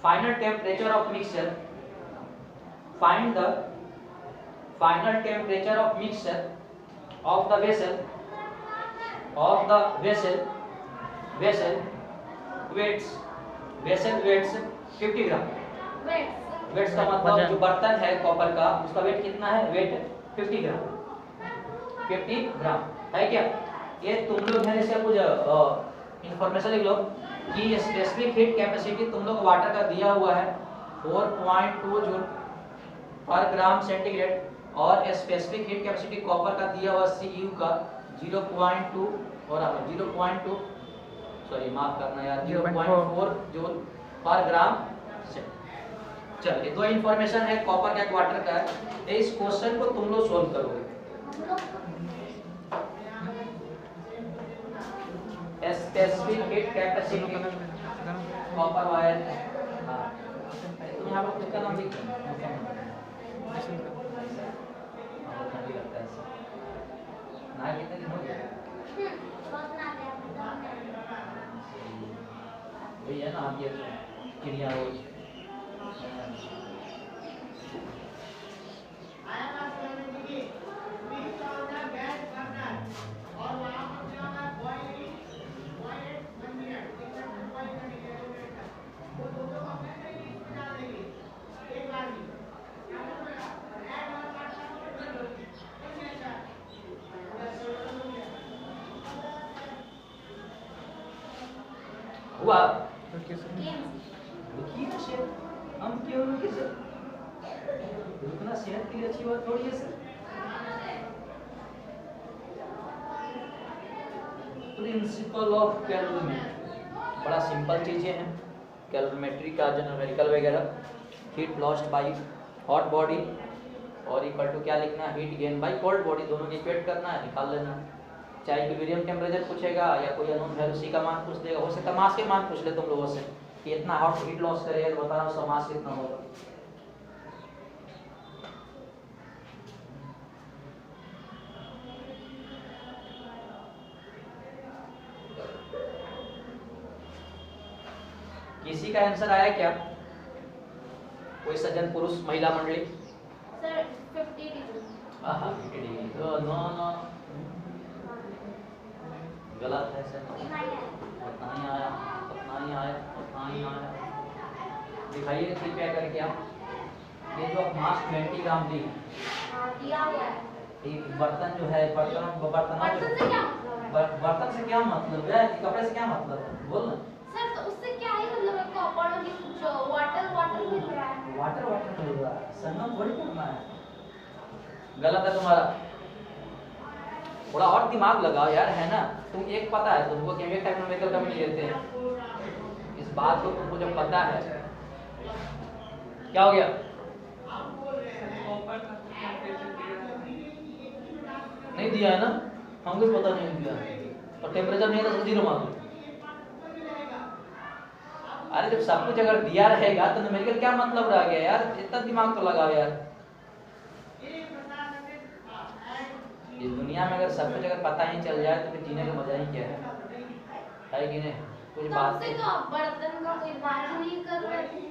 final temperature of mixture, find the final temperature of mixture of the vessel, of the vessel weights, vessel weights 50 gram. Weights का मतलब जो बर्तन है copper का, उसका wait कितना है, wait 50 ग्राम, 50 ग्राम है क्या। ये तुम लोग है इसका कुछ इंफॉर्मेशन लिख लो कि स्पेसिफिक हीट कैपेसिटी तुम लोग वाटर का दिया हुआ है 4.2 जूल पर ग्राम सेंटीग्रेड और स्पेसिफिक हीट कैपेसिटी कॉपर का दिया हुआ Cu का 0.2 और 0.2 सॉरी माफ करना यार 0.4 जूल पर ग्राम सेंटीग्रेड। चलिए दो इंफॉर्मेशन है कॉपर का वाटर का है। इस क्वेश्चन को तुम लोग सॉल्व करोगे। Specific heat capacity copper wire. हां तुम यहां पर खुद का नाम लिख दो। ना कितने दिन हो गए बहुत ना दे वही है ना आप ये चिड़िया रोज हुआ ओके सर। रुकिए ना शेर हम क्यों रुके सर रुकना सेहत के लिए अच्छी बात थोड़ी है सर। प्रिंसिपल ऑफ कैलोरीमेट्री बड़ा सिंपल चीजें हैं। कैलोरीमेट्री का जो न्यूमेरिकल वगैरह heat lost by hot body और इक्वल टू क्या लिखना है heat gain by cold body दोनों की इक्वेट करना है निकाल लेना है। चाहे इक्विलिब्रियम टेम्परेचर पूछेगा या कोई अननोन वैल्यू सी का मान पूछ देगा। हो सकता है मास के मान पूछ ले तुम लोगों से कि इतना हॉट हीट लॉस करेगा तो बता रहा हूं उसका मास कितना होगा। किसी का आंसर आया क्या? कोई सज्जन पुरुष महिला मंडली? Sir 50 degree. हां 50 डिग्री तो नो नो गलत है सर। उतना ही आया उतना ही आया उतना ही आया। दिखाइए कृपया करके आप ये जो मास 20 ग्राम दी दिया हुआ है। एक बर्तन जो है बर्तन बर्तन से क्या मतलब है? बर्तन से क्या मतलब है कपड़े से क्या मतलब है बोल ना। सर तो उससे क्या ही मतलब है कॉपर की जो वाटर वाटर मिल रहा है। वाटर वाटर मिल रहा है संगम थोड़ी करना है। गलत है तुम्हारा। थोड़ा और दिमाग लगाओ यार है ना। तुम एक पता है तुमको केमिकल टेक्नोमेकल का भी लेते हैं इस बात को तुमको जब पता है क्या हो गया नहीं दिया है ना हमको पता नहीं दिया और टेम्परेचर नहीं है तो जीरो मान लो। अरे जब सब कुछ अगर दिया रहेगा तो न्यूमेरिकल क्या मतलब रह गया यार। इतना दिमाग तो लगाओ यार। इस दुनिया में अगर सब कुछ अगर पता ही चल जाए तो फिर जीने का मजा ही क्या है कि नहीं। कुछ बात से तो आप बर्तन का कोई बात नहीं कर रहे थे।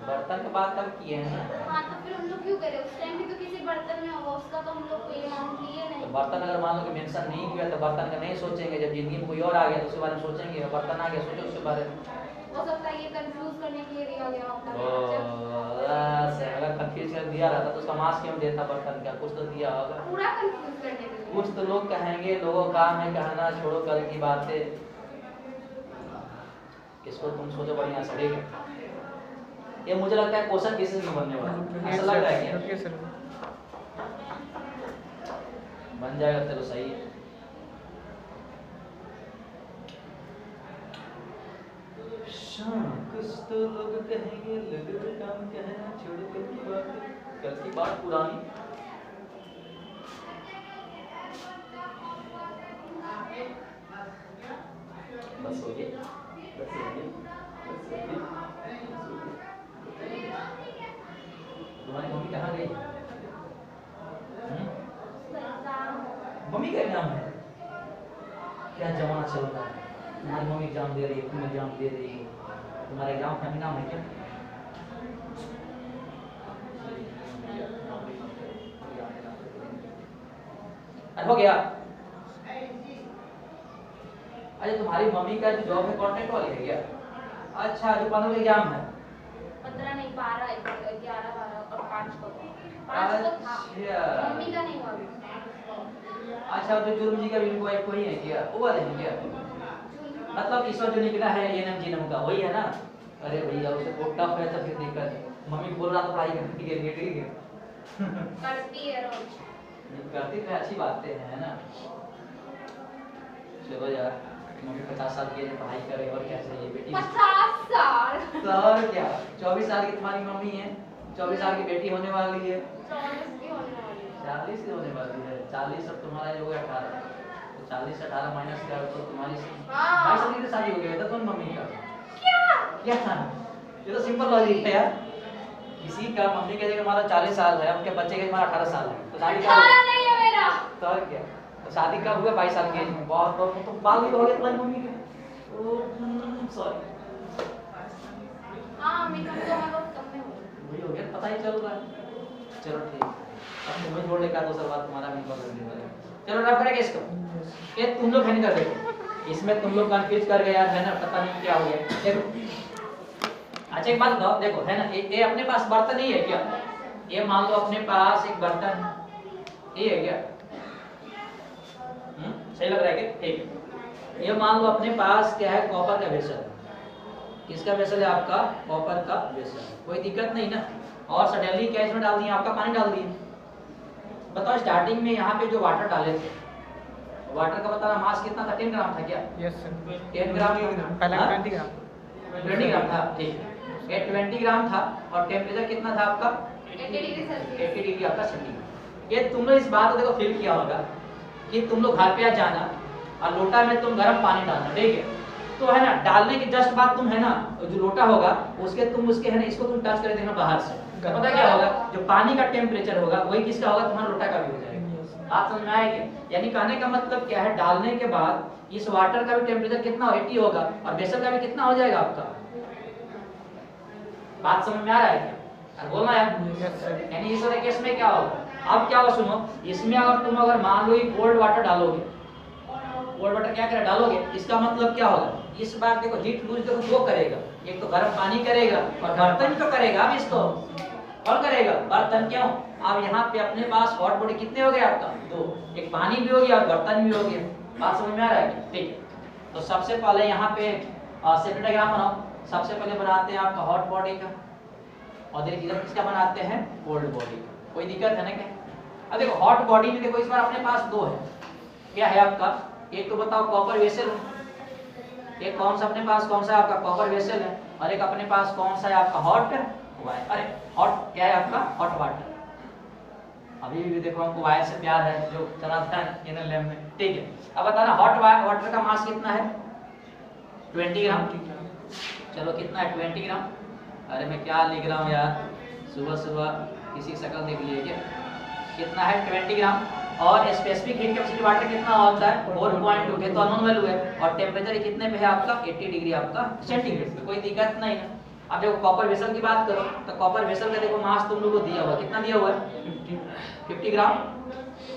बर्तन का बात तब किए हैं ना। हाँ तो फिर हम लोग क्यों करें उस टाइम भी तो किसी बर्तन में होगा उसका तो हम लोग कोई अमाउंट लिए नहीं। तो बर्तन अगर मान लो कि मेंशन नहीं किया तो बर्तन का नहीं सोचेंगे। जब जिंदगी में कोई और आ गया तो उसके बारे में सोचेंगे। बर्तन आ गया सोचो उसके बारे में। हो सकता है ये कंफ्यूज करने के लिए दिया गया होगा। अगर कंफ्यूज कर दिया रहता तो उसका मास क्यों देता बर्तन का कुछ तो दिया होगा। पूरा कंफ्यूज करने के लिए। कुछ तो लोग कहेंगे लोगों का काम है कहना छोड़ो कल की बातें। इसको तुम सोचो बढ़िया से ठीक है। ये मुझे लगता है क्वेश्चन किसी से बनने वाला ऐसा लग रहा है क्या? Okay sir. बन जाएगा चलो सही है। कुछ तो लोग कहेंगे लगे तो काम कहना छोड़ो कल की बात पुरानी। बस हो गया बस हो गया तुम्हारी मम्मी कहाँ गई? मम्मी का एग्जाम है क्या जमाना चल रहा है। तुम्हारी मम्मी एग्जाम दे रही है तुम एग्जाम दे रही हो। तुम्हारा एग्जाम का नाम है क्या? हो गया। अच्छा तुम्हारी मम्मी का जो जॉब है कॉन्ट्रैक्ट वाली है क्या? अच्छा जो 15 एग्जाम है 15 नहीं 12 11 12 और 5 को 5 को था मम्मी का नहीं हुआ। अच्छा जो जुर्म जी का भी इनको एक को ही है क्या वो वाले हैं क्या? मतलब इस बार जो निकला है एएनएम जीएनएम का वही है ना। अरे भैया उसे बहुत टफ है तो फिर दिक्कत है। मम्मी बोल रहा था पढ़ाई करने के लिए, ठीक है करती है रोज। करती तो अच्छी बातें हैं, है ना। चलो यार, मम्मी 50 साल की है, पढ़ाई करे और क्या चाहिए बेटी। 50 साल तो और क्या, 24 साल की तुम्हारी मम्मी है, 24 साल की बेटी होने वाली है, 40 की होने वाली है। 40 की होने वाली है। 40 अब तुम्हारा जो हो गया 18, तो 40 से 18 माइनस कर तो तुम्हारी 22 साल की शादी हो गई था तुम मम्मी का। क्या था ये तो सिंपल लॉजिक है यार। किसी का मम्मी के जगह हमारा 40 साल है, उनके बच्चे के हमारा 18 साल है, तो शादी का नहीं है मेरा। तो और क्या, तो शादी कब हुआ 22 साल की एज में। बहुत तो बाल भी हो गए तुम्हारी मम्मी के। ओ सॉरी हां मम्मी का तो मैं बहुत कम में हूं। वही हो गया, पता ही चल रहा है। चलो ठीक, अब तुम्हें जोड़ लेकर दूसरा बात तुम्हारा भी कर देने वाला है। चलो रब करेंगे इसको। ये तुम लोग है नहीं कर देखो, इसमें तुम लोग कंफ्यूज कर गए यार, है ना, पता नहीं क्या हो गया। देखो अच्छा एक बात बताओ, देखो है ना, ये अपने पास बर्तन ही है क्या? ये मान लो अपने पास एक बर्तन ये है क्या? सही लग रहा है क्या? ठीक। ये मान लो अपने पास क्या है, कॉपर का वेसल। किसका वेसल है आपका? कॉपर का वेसल। कोई दिक्कत नहीं ना। और सडनली क्या इसमें डाल दिए, आपका पानी डाल दिए। बताओ स्टार्टिंग में यहाँ पे जो वाटर डाले थे, वाटर का बताना मास कितना था? 10 ग्राम था क्या? Yes sir. 10 ग्राम पहले हाँ? 20 ग्राम 20 ग्राम था, ठीक है। ये 20 ग्राम था और टेम्परेचर कितना था आपका? 80 डिग्री सेल्सियस। 80 डिग्री आपका सेंटीग्रेड। ये तुम लोग इस बात को देखो फील किया होगा कि तुम लोग घर पे आ जाना और लोटा में तुम गर्म पानी डालना, ठीक है, तो है ना डालने के जस्ट बाद तुम है ना जो लोटा होगा उसके तुम उसके है ना इसको तुम टच कर देना बाहर से, तो पता क्या होगा, जो पानी का टेम्परेचर होगा वही किसका होगा? तुम्हारा लोटा का भी हो जाएगा। आप समझ में आएगा? यानी कहने का मतलब क्या है, डालने के बाद इस वाटर का भी टेम्परेचर कितना 80 होगा और बेसल का भी कितना हो जाएगा आपका। बात समझ में आ रहा है क्या? और बोलना यार। Yes sir. यानी इस वाले केस में क्या होगा, अब क्या होगा सुनो, इसमें अगर तुम अगर मान लो ये कोल्ड वाटर डालोगे, कोल्ड वाटर क्या करे डालोगे, इसका मतलब क्या होगा, इस बार देखो हीट लूज देखो दो करेगा, एक तो गर्म पानी करेगा और बर्तन तो करेगा। अब इसको और करेगा बर्तन, क्यों? अब यहाँ पे अपने पास हॉट बॉडी कितने हो गए आपका? दो, एक पानी भी हो गया और बर्तन भी हो गया। बात समझ में आ रहा है? ठीक है, तो सबसे पहले यहाँ पे सेकेंड डायग्राम बनाओ। सबसे पहले बनाते हैं आपका हॉट बॉडी का और इधर किसका बनाते हैं? कोल्ड बॉडी का। कोई दिक्कत है ना क्या? अब देखो हॉट बॉडी में देखो इस बार अपने पास दो है, क्या है आपका? एक तो बताओ कॉपर वेसल है, एक कौन सा अपने पास कौन सा आपका कॉपर वेसल है, और एक अपने पास कौन सा है आपका हॉट वायर। अरे हॉट क्या है आपका? Hot water. अभी भी देखो हमको वायर से प्यार है जो चलाता है इनर लैब में, ठीक है। अब बताना हॉट वाटर का मास कितना है? 20 ग्राम। चलो कितना है? 20 ग्राम। अरे मैं क्या लिख रहा हूँ यार, सुबह सुबह किसी की शक्ल देख लिए क्या? कितना है? 20 ग्राम। और स्पेसिफिक हीट कैपेसिटी वाटर कितना होता है? 4.2 के तो अननोन वैल्यू है। और टेम्परेचर कितने पे है आपका? 80 डिग्री आपका सेंटीग्रेड पे। कोई दिक्कत नहीं है। अब देखो कॉपर वेसल की बात करो तो कॉपर वेसल का देखो मास तुम लोगों को दिया हुआ है, कितना दिया हुआ है? 50 ग्राम।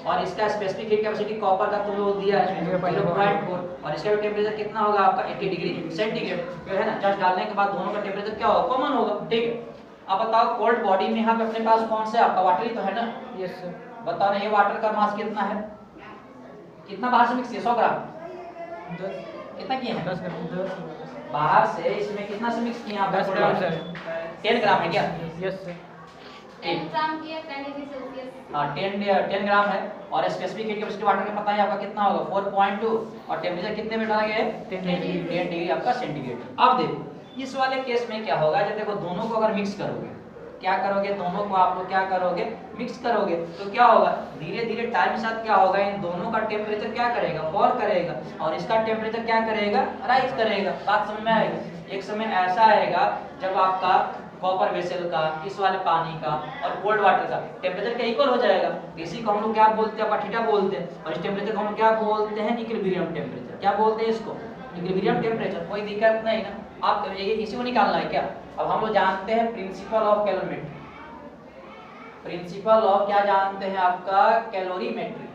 और इसका स्पेसिफिक हीट कैपेसिटी कॉपर का तुम लोगों को दिया है 0.4 और इसका भी टेम्परेचर कितना होगा आपका? 80 डिग्री सेंटीग्रेड जो है ना। जस्ट डालने के बाद दोनों का टेम्परेचर क्या होगा? कॉमन होगा, ठीक है। अब बताओ कोल्ड बॉडी में यहाँ पे अपने पास कौन सा आपका वाटर ही तो है ना? Yes sir. बताओ ना ये वाटर का मास कितना है? कितना बाहर से मिक्स किया? 100 ग्राम। 10 कितना किए हैं? 10 ग्राम। बाहर से इसमें कितना से मिक्स किए आप? 10 ग्राम सर। 10 ग्राम है क्या? Yes sir. 10 ग्राम की है 10 डिग्री सेल्सियस। हाँ 10 ग्राम है। और स्पेसिफिक हीट कैपेसिटी वाटर का पता है आपका कितना होगा? 4.2 और टेम्परेचर कितने में डाला गया है? 10 डिग्री आपका सेंटीग्रेड। अब देखो इस वाले केस में क्या होगा, जब देखो दोनों को अगर मिक्स करोगे, क्या करोगे, दोनों को आप लोग क्या करोगे? मिक्स करोगे, तो क्या होगा, धीरे धीरे टाइम के साथ क्या होगा, इन दोनों का टेम्परेचर क्या करेगा? फॉल करेगा और इसका टेम्परेचर क्या करेगा? राइज करेगा। बात समझ में आएगा? एक समय ऐसा आएगा जब आपका कॉपर वेसल का, इस वाले पानी का और कोल्ड वाटर का टेम्परेचर क्या इक्वल हो जाएगा। इसी को हम लोग क्या बोलते हैं? थीटा बोलते हैं। और इस टेम्परेचर को हम लोग क्या बोलते हैं? Equilibrium temperature. क्या बोलते हैं इसको? Equilibrium temperature. कोई दिक्कत नहीं ना। आप ये इसी को निकालना है क्या? अब हम लोग जानते हैं principle of calorimetry. Principle of क्या जानते हैं आपका? कैलोरीमेट्री।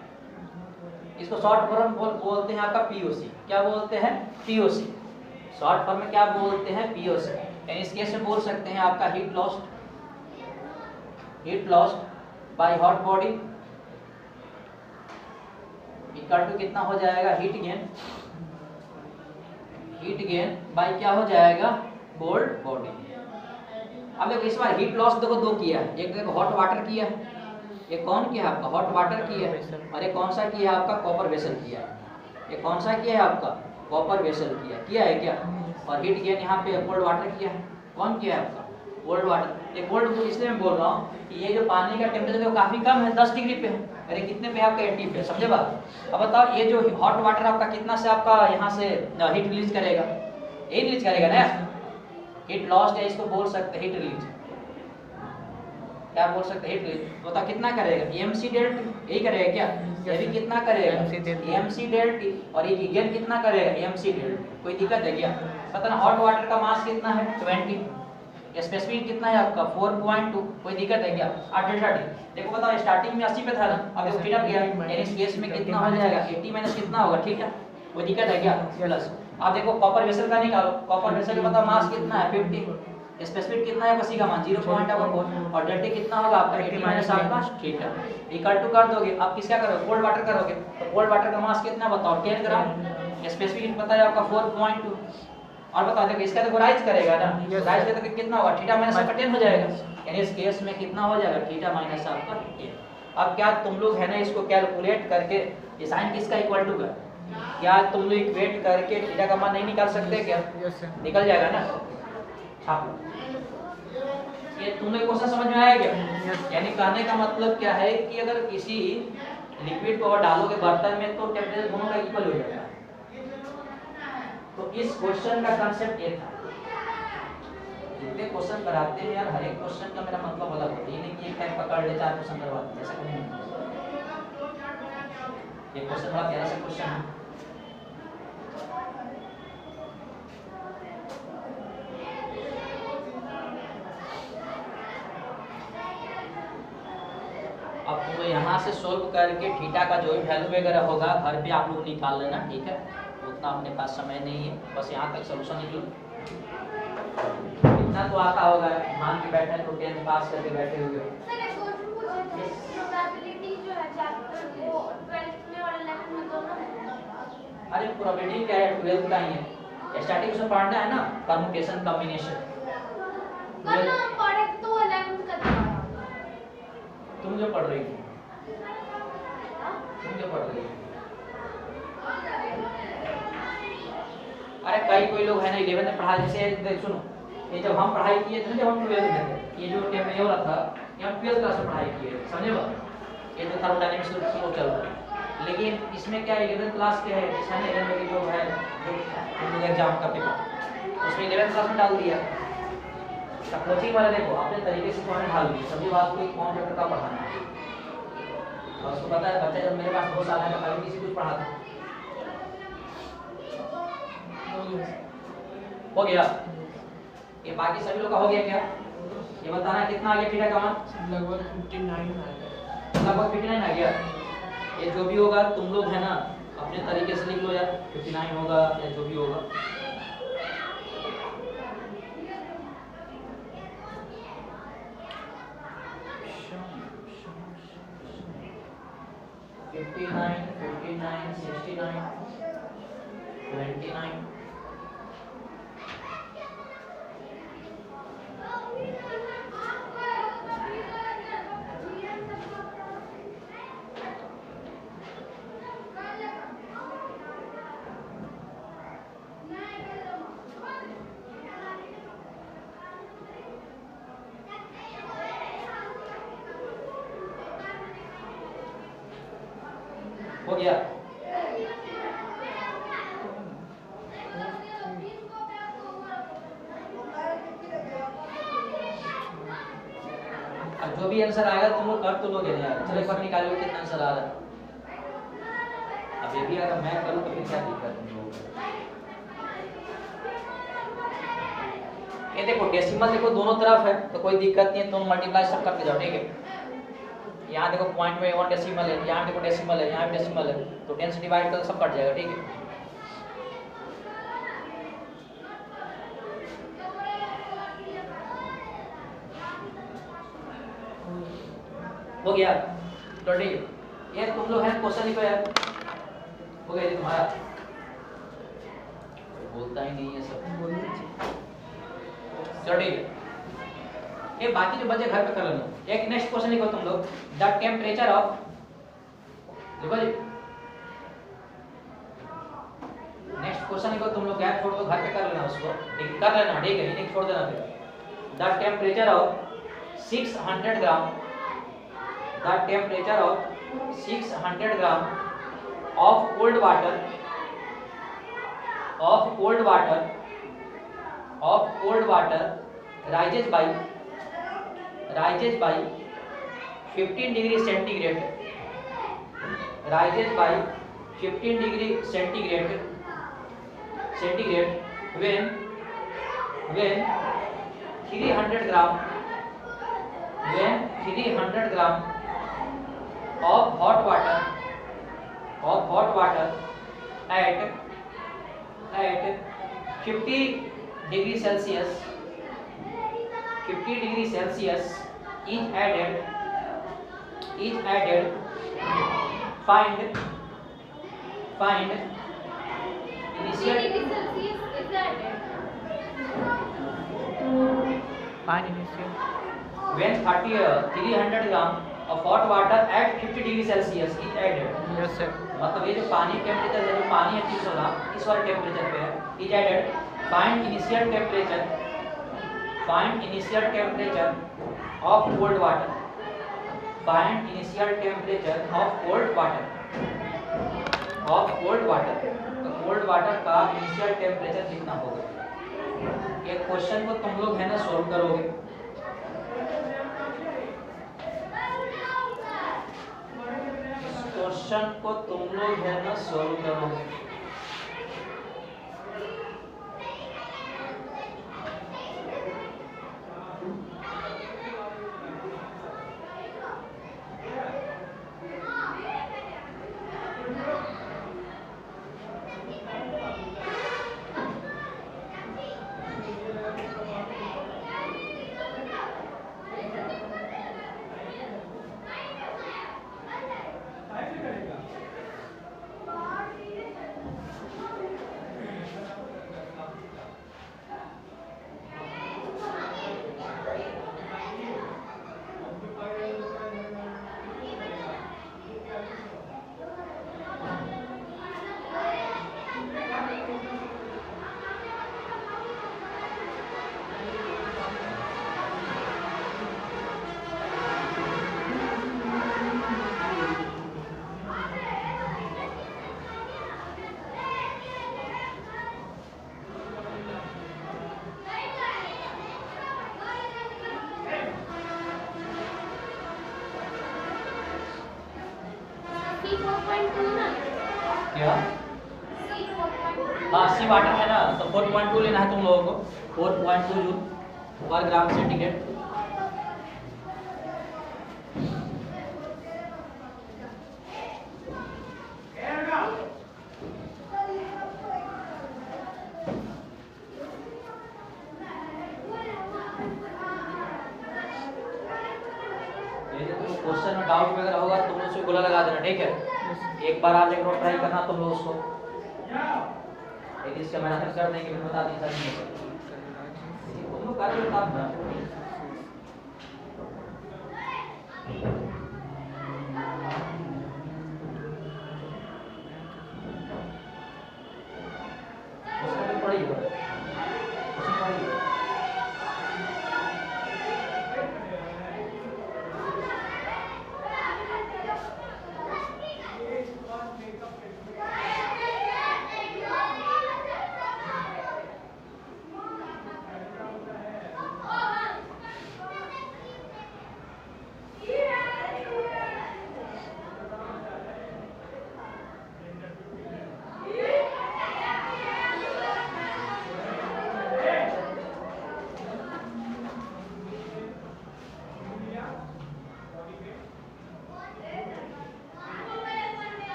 इसको शॉर्ट फॉर्म बोलते हैं आपका पीओसी। क्या बोलते हैं? पीओसी। शॉर्ट फॉर्म में क्या बोलते हैं? पीओसी। यानी इस केस में बोल सकते हैं आपका heat lost by hot body equal to कितना हो जाएगा? Heat gain heat gain by क्या हो जाएगा, कोल्ड बॉडी। अब देखो इस बार हीट लॉस देखो दो किया है, एक देखो हॉट वाटर किया है, एक कौन किया है आपका हॉट वाटर किया है, और एक कौन सा किया है आपका कॉपर वेसल किया है। ये कौन सा किया है आपका कॉपर वेसल किया है क्या, और हीट गेन यहाँ पे कोल्ड वाटर किया है। कौन किया है आपका कोल्ड वाटर। ये कोल्ड इसलिए मैं बोल रहा हूँ कि ये जो पानी का टेम्परेचर काफी कम है, 10 डिग्री पे है, अरे कितने पे है आपका 80 पे, समझे बात। अब बताओ ये जो हॉट वाटर आपका कितना से आपका यहाँ से हीट रिलीज करेगा, यही रिलीज करेगा ना, हीट लॉस है इसको बोल सकते हैं हीट रिलीज, क्या बोल सकते हैं हीट रिलीज। बताओ कितना करेगा, एमसी डेल्ट यही करेगा क्या, ये भी कितना करेगा एमसी डेल्ट, और ये गेन कितना करेगा एमसी डेल्ट। कोई दिक्कत है क्या, पता ना हॉट वाटर का मास कितना है 20, स्पेसिफिक कितना है आपका 4.2, कोई दिक्कत है क्या। और डेल्टा टी देखो बताओ स्टार्टिंग में 80 पे था ना, अब देखो फिर गया, यानी इस केस में कितना हो जाएगा 80 माइनस कितना होगा, ठीक है, कोई दिक्कत है क्या प्लस। अब देखो कॉपर वेसल का निकालो, कॉपर वेसल का बताओ मास कितना है 50, स्पेसिफिक कितना है सी का मान 0.4, और डेल्टा कितना होगा आपका 80 माइनस आपका, ठीक है, इक्वल टू कर दोगे। अब किसका करोगे कोल्ड वाटर करोगे, तो कोल्ड वाटर का मास कितना बताओ 10 ग्राम, स्पेसिफिक पता है आपका 4.2, और बता देखो इसका तो राइज करेगा ना, राइज करके तो कितना होगा थीटा माइनस आपका 10 हो जाएगा, यानी इस केस में कितना हो जाएगा थीटा माइनस आपका 10। अब क्या तुम लोग है ना इसको कैलकुलेट करके ये साइन किसका इक्वल टू का, क्या तुम लोग इक्वेट करके थीटा का मान नहीं निकाल सकते क्या, निकल जाएगा ना। छाप ये तुम लोग क्वेश्चन समझ में आया क्या, यानी कहने का मतलब क्या है कि अगर किसी लिक्विड को डालोगे बर्तन में तो टेम्परेचर दोनों का इक्वल हो जाएगा। तो इस क्वेश्चन का कांसेप्ट ये था, जितने क्वेश्चन कराते हैं यार हर एक क्वेश्चन का मेरा मतलब अलग होता है, ये नहीं कि एक टाइप पकड़ ले 4 क्वेश्चन करवाते हैं, ऐसा कभी नहीं। ये क्वेश्चन बड़ा प्यारा सा क्वेश्चन है। अब तो यहाँ से सोल्व करके थीटा का जो भी वैल्यू वगैरह होगा घर पे आप लोग निकाल लेना, ठीक है, उतना अपने पास समय नहीं है, बस यहाँ तक सॉल्यूशन निकलो। इतना तो आता होगा, मान के बैठे तो 10 पास करके बैठे हुए हो। सर एक क्वेश्चन पूछे, प्रोबेबिलिटी जो है चैप्टर वो 12th में और 11th में दोनों है। अरे प्रोबेबिलिटी क्या है 12th का ही है, स्टैटिस्टिक्स में पढ़ना है ना, परम्यूटेशन कॉम्बिनेशन। कल हम पढ़े तो 11th का था। तुम जो पढ़ रही थी, तुम जो पढ़ रही थी, अरे कई कोई लोग है ना 11th में पढ़ा, जैसे सुनो ये जब हम पढ़ाई किए थे ना, जब हम 12th में थे, ये जो टेम ये वाला था ये हम 12th क्लास में पढ़ाई किए, समझे बात, ये जो थर्मोडायनामिक्स फ्लो चल रहा है। लेकिन इसमें क्या 11th क्लास के है, इसमें 11th में जो है जो एग्जाम का पेपर उसमें 11th क्लास में डाल दिया। कोचिंग वाला देखो अपने तरीके से तुम्हारे ढाल दी, सभी बात को कौन चैप्टर का पढ़ाना है, और उसको पता है बच्चा जब मेरे पास 2 साल है तो कभी किसी कुछ पढ़ाता हो गया। ये बाकी सभी लोग का हो गया क्या, ये बताना कितना आ गया थीटा का मान, लगभग 59 आ गया, लगभग 59 आ गया। ये जो भी होगा तुम लोग है ना अपने तरीके से लिख लो यार, 59 होगा या जो भी होगा। हो गया। अब जो भी आंसर आएगा तुम लोग कर तो लोगे ना यार, चलो एक बार निकालो कितना आंसर आ रहा है। अब ये भी अगर मैं करूँ तो फिर क्या दिक्कत है लोगों को। ये देखो डेसिमल देखो दोनों तरफ है तो कोई दिक्कत नहीं है, तुम मल्टीप्लाई सब करते जाओ, ठीक है। यहाँ देखो पॉइंट में 1 डेसिमल है, यहाँ देखो डेसिमल है, यहाँ भी डेसिमल है, तो 10 से डिवाइड कर सब कट जाएगा, ठीक है। हो गया तो ठीक है। ये तुम लोग है क्वेश्चन लिखो यार, हो गया ये तुम्हारा। बोलता ही नहीं है सब। बोलिए। चलो ठीक है, ये बाकी जो बचे घर पे कर लेना। एक नेक्स्ट क्वेश्चन लिखो तुम लोग, द टेम्परेचर ऑफ, लिखो जी नेक्स्ट क्वेश्चन लिखो तुम लोग, गैप छोड़ दो, घर पे कर लेना उसको, ठीक कर लेना, ठीक है, इन्हें छोड़ देना फिर। The temperature of 600 gram, the temperature of 600 gram of cold water, of cold water, of cold water rises by 15 degree centigrade, rises by 15 degree centigrade when 300 gram, when 300 gram of hot water at 50 degree Celsius, 50 degree Celsius is added, find initial, Fine initial. when 300 gram of hot water at 50 degree Celsius is added, Yes sir. मतलब ये जो पानी temperature है, जो पानी है 300 इस वाले टेम्परेचर पे है, is added, find initial temperature of cold water, find initial temperature of cold water, तो cold water का initial temperature कितना होगा? ये क्वेश्चन को तुम लोग है ना सॉल्व करोगे। क्वेश्चन को तुम लोग है ना सॉल्व करोगे। क्या? हाँ सी वाटर है ना, तो 4.2 लेना है तुम लोगों को, 4.2 जूल पर ग्राम सेंटीग्रेड। क्वेश्चन में डाउट वगैरह होगा तुम लोग उसको गोला लगा देना, ठीक है? एक बार आप एक ट्राई करना तुम लोग उसको, एक इसका मैंने कर देंगे, फिर बता दें सर तुम लोग कर लेता ना। उसका भी पढ़िए, उसमें पढ़िए।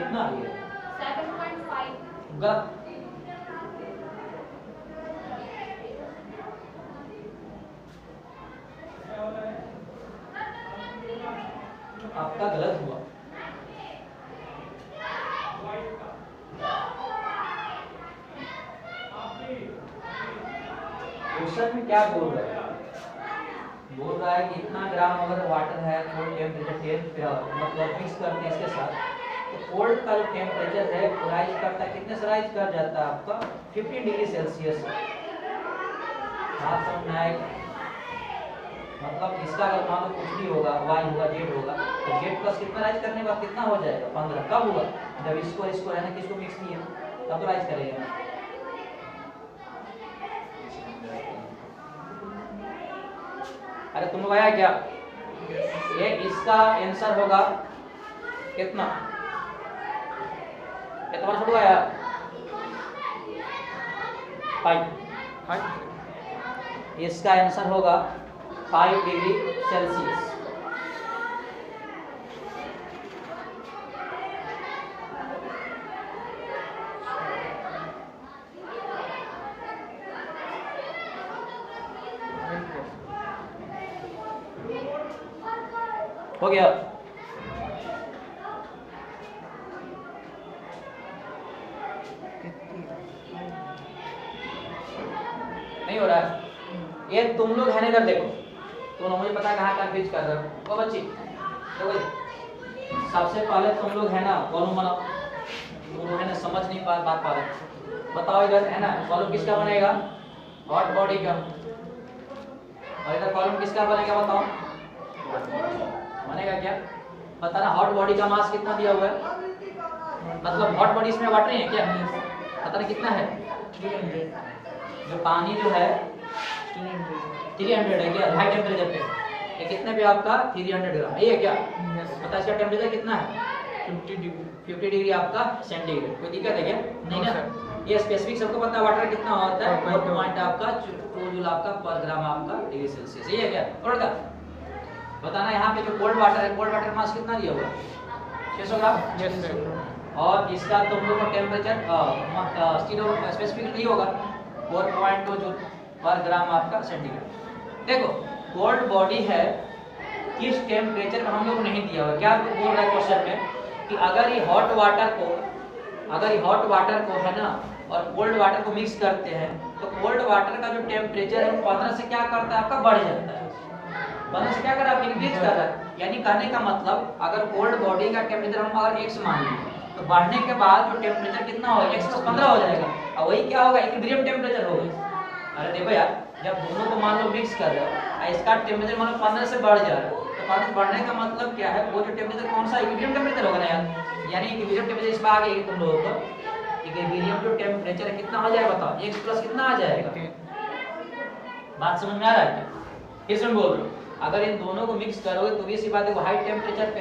कितना आ गया? गलत। आपका गलत हुआ। क्वेश्चन में क्या बोल रहा है? बोल रहा है कि इतना ग्राम अगर वाटर है तो टेम्परेचर मतलब मिक्स करते हैं इसके साथ, तो कोल्ड का जो टेम्परेचर है वो राइज करता है, कितने से राइज कर जाता है आपका 15 डिग्री सेल्सियस। बात समझ में आएगा? मतलब इसका अगर मान लो कुछ भी होगा, वाई होगा, जेड होगा, तो जेड प्लस कितना राइज करने के बाद कितना हो जाएगा 15। कब होगा? जब इसको रहना किसको मिक्स किया तब तो राइज करेगा। अरे तुम लोग आया क्या? ये इसका आंसर होगा कितना? ये तुम्हारा छोटू आया 5। इसका आंसर होगा 5 डिग्री सेल्सियस। हो गया? नहीं हो रहा है? ये तुम लोग है ना, इधर देखो, तुम मुझे पता कहाँ कंफ्यूज कर रहे हो। वो बच्ची देखो, सबसे पहले तुम लोग है ना कॉलम बनाओ। तुम लोग है ना समझ नहीं बात पा रहे। बताओ इधर है ना कॉलम किसका बनेगा? हॉट बॉडी का। और इधर कॉलम किसका बनेगा बताओ? बनेगा क्या? बताना हॉट बॉडी का मास कितना दिया हुआ है? मतलब हॉट बॉडी इसमें वाटर है क्या? बताना कितना है? 300। जो पानी जो है 300 है क्या हाई टेम्परेचर पे? ये कितने पे आपका 300 ग्राम ये है क्या? पता इसका टेम्परेचर कितना है? 50 डिग्री आपका सेंटीग्रेड। कोई दिक्कत है क्या? नहीं ना। ये स्पेसिफिक सबको पता है वाटर कितना होता है? 4 पॉइंट आपका 2 जूल आपका पर ग्राम आपका डिग्री सेल्सियस। ये है क्या? और क्या बताना यहाँ पे जो कोल्ड वाटर है, कोल्ड वाटर मास कितना दिया हुआ है? 600 ग्राम। और इसका तुम लोग को टेम्परेचर स्पेसिफिक नहीं होगा 4.2 जूल पर ग्राम आपका सेंटीग्रेड। देखो कोल्ड बॉडी है, किस टेम्परेचर पर हम लोग नहीं दिया हुआ। क्या बोल रहा है क्वेश्चन में कि अगर ये हॉट वाटर को है ना और कोल्ड वाटर को मिक्स करते हैं तो कोल्ड वाटर का जो टेम्परेचर है 15 से क्या करता है आपका बढ़ जाता है। 15 से क्या कर रहा है? इंक्रीज कर रहा है। यानी कहने का मतलब अगर कोल्ड बॉडी का टेम्परेचर हम अगर x मान लें तो बढ़ने के बाद जो टेम्परेचर कितना होगा? x + 15 हो जाएगा। और वही क्या होगा? इक्विलिब्रियम टेम्परेचर होगा। अरे देखो यार, जब दोनों को मान लो मिक्स कर रहे हो और इसका टेम्परेचर मान लो 15 से बढ़ जा रहा है, तो 15 बढ़ने का मतलब क्या है? वो जो टेम्परेचर कौन सा इक्विलिब्रियम टेम्परेचर होगा ना यार। यानी इक्विलिब्रियम टेम्परेचर इसमें आ गई तुम लोगों को। इक्विलिब्रियम जो टेम्परेचर है कितना हो जाएगा बताओ? x + कितना आ जाएगा? बात समझ में आ रहा है क्या? किस में बोल रहे हो? अगर इन दोनों को मिक्स करोगे तो ये सी बात है वो हाई टेम्परेचर पे,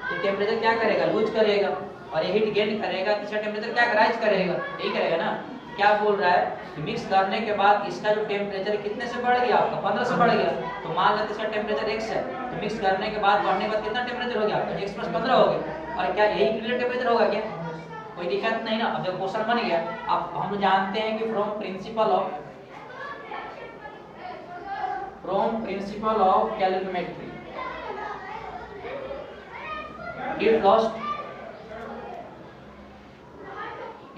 तो टेम्परेचर क्या करेगा? लूज करेगा और ये हीट गेन करेगा। तीसरा टेम्परेचर क्या राइज करेगा? यही करेगा ना। क्या बोल रहा है कि मिक्स करने के बाद इसका जो टेम्परेचर कितने से बढ़ गया आपका? 15 से बढ़ गया। तो मान लेते इसका टेम्परेचर x है, तो मिक्स करने के बाद बढ़ने के बाद कितना टेम्परेचर हो गया आपका? x + 15 हो गया। और क्या यही इक्विलिब्रियम टेम्परेचर होगा क्या? कोई दिक्कत नहीं ना। अब जब क्वेश्चन बन गया, अब हम जानते हैं कि from principle of calorimetry heat loss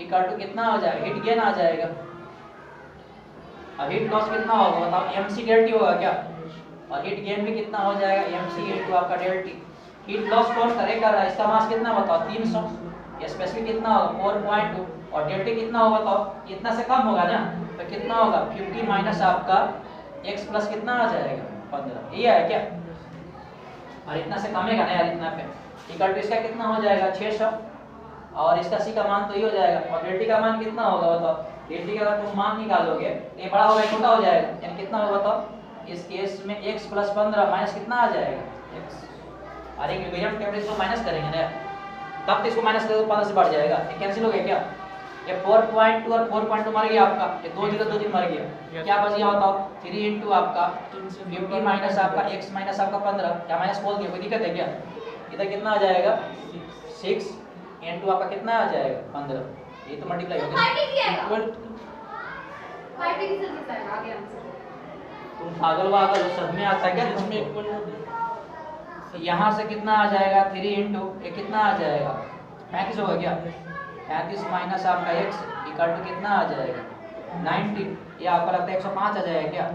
equal to कितना हो जाएगा? हीट गेन आ जाएगा। अब हीट लॉस कितना होगा बताओ? mc डेल्टी होगा क्या? और हीट गेन भी कितना हो जाएगा? mc * आपका डेल्टी। हीट लॉस कौन करेगा? इसका मास कितना बताओ? 300। ये स्पेसिफिक कितना होगा? 4.2। और डेल्टी कितना होगा बताओ? इतना से कम होगा ना, तो कितना होगा? 50 माइनस आपका x + कितना आ जाएगा? 15। ये है क्या? और इतना से कमेगा ना यार, इतना पे इक्वल टू इसका कितना हो जाएगा? 600। और इसका c का मान तो ये हो जाएगा। और डेल्टी का मान कितना होगा बताओ? डेल्टी का अगर तुम मान निकालोगे तो ये बड़ा होगा छोटा हो जाएगा। यानी कितना होगा बताओ? इस केस में x + 15 माइनस कितना आ जाएगा? x। अरे इक्विलिब्रियम टेम्परेचर को माइनस करेंगे ना, तब तो इसको माइनस करोगे तो 15 से बढ़ जाएगा। ये कैंसिल हो गया क्या? ये 4.2 और 4.2 मर गया आपका। ये 2 0 2 0 मर गया। क्या बच गया बताओ? 3 * आपका 50 माइनस आपका x माइनस आपका 15। क्या माइनस बोल दिया? कोई दिक्कत है क्या? इधर कितना आ जाएगा? 6 * आपका कितना आ जाएगा? 15। ये तो मल्टीप्लाई हो तो गया। 5 डिग्री आएगा, इक्वल 5 डिग्री सेल्सियस आएगा, आगे आंसर। तुम पागल वागल हो, सब में आता है क्या इसमें तुमको? इक्वल हो गया। यहाँ से कितना आ जाएगा 3 इंटू ये कितना आ जाएगा 35 होगा क्या? 35 माइनस आपका x इक्वल टू कितना आ जाएगा 90। ये आपका लगता है 105 आ जाएगा क्या?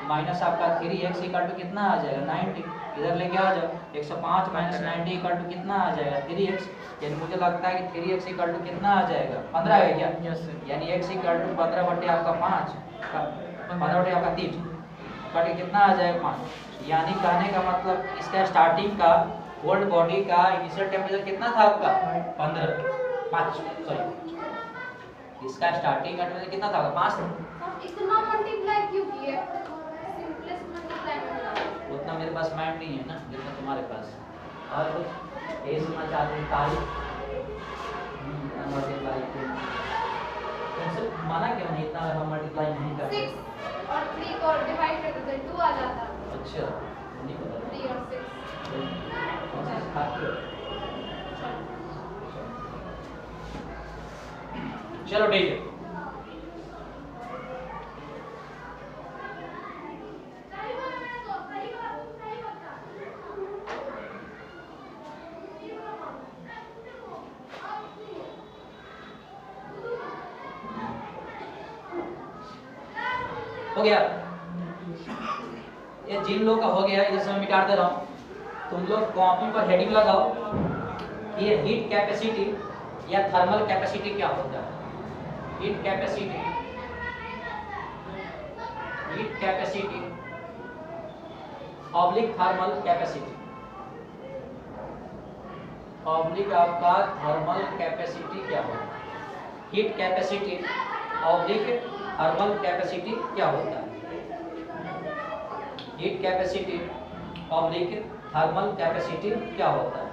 माइनस आपका 3x इक्वल टू कितना आ जाएगा 90। इधर लेके आ जाओ 105 माइनस 90 इक्वल टू कितना आ जाएगा 3x। यानी मुझे लगता है कि 3x इक्वल टू कितना आ जाएगा 15 है क्या? Yes sir. यानी x इक्वल टू 15 बटे आपका 5 15 बटे आपका 3 बटे कितना आ जाएगा 5। यानी कहने का मतलब इसका स्टार्टिंग का कोल्ड बॉडी का इनिशियल टेम्परेचर कितना था आपका 5 सॉरी इसका स्टार्टिंग का टेम्परेचर कितना था 5 था। अब इतना मल्टीप्लाई क्यों किए? सिंपलेस्ट मल्टीप्लाई में मिला। उतना मेरे पास माइंड नहीं है ना जितना तुम्हारे पास। और कुछ ये सुनना चाहते हैं तारीख मल्टीप्लाई तुमसे माना क्यों नहीं इतना हम मल्टीप्लाई नहीं करते? 6 और 3 को डिवाइड कर देते 2 आ जाता। अच्छा नहीं पता 3 और 6 कौन सा खाते हो? चलो ठीक है। हो गया ये जिन लोग का हो गया इधर से मैं मिटा दे रहा हूँ। तुम लोग कॉपी पर हेडिंग लगाओ कि ये हीट कैपेसिटी या थर्मल कैपेसिटी क्या होता है। Heat capacity oblique thermal capacity oblique आपका थर्मल कैपेसिटी क्या होता है। Heat capacity oblique thermal capacity क्या होता है। Heat capacity oblique thermal capacity क्या होता है।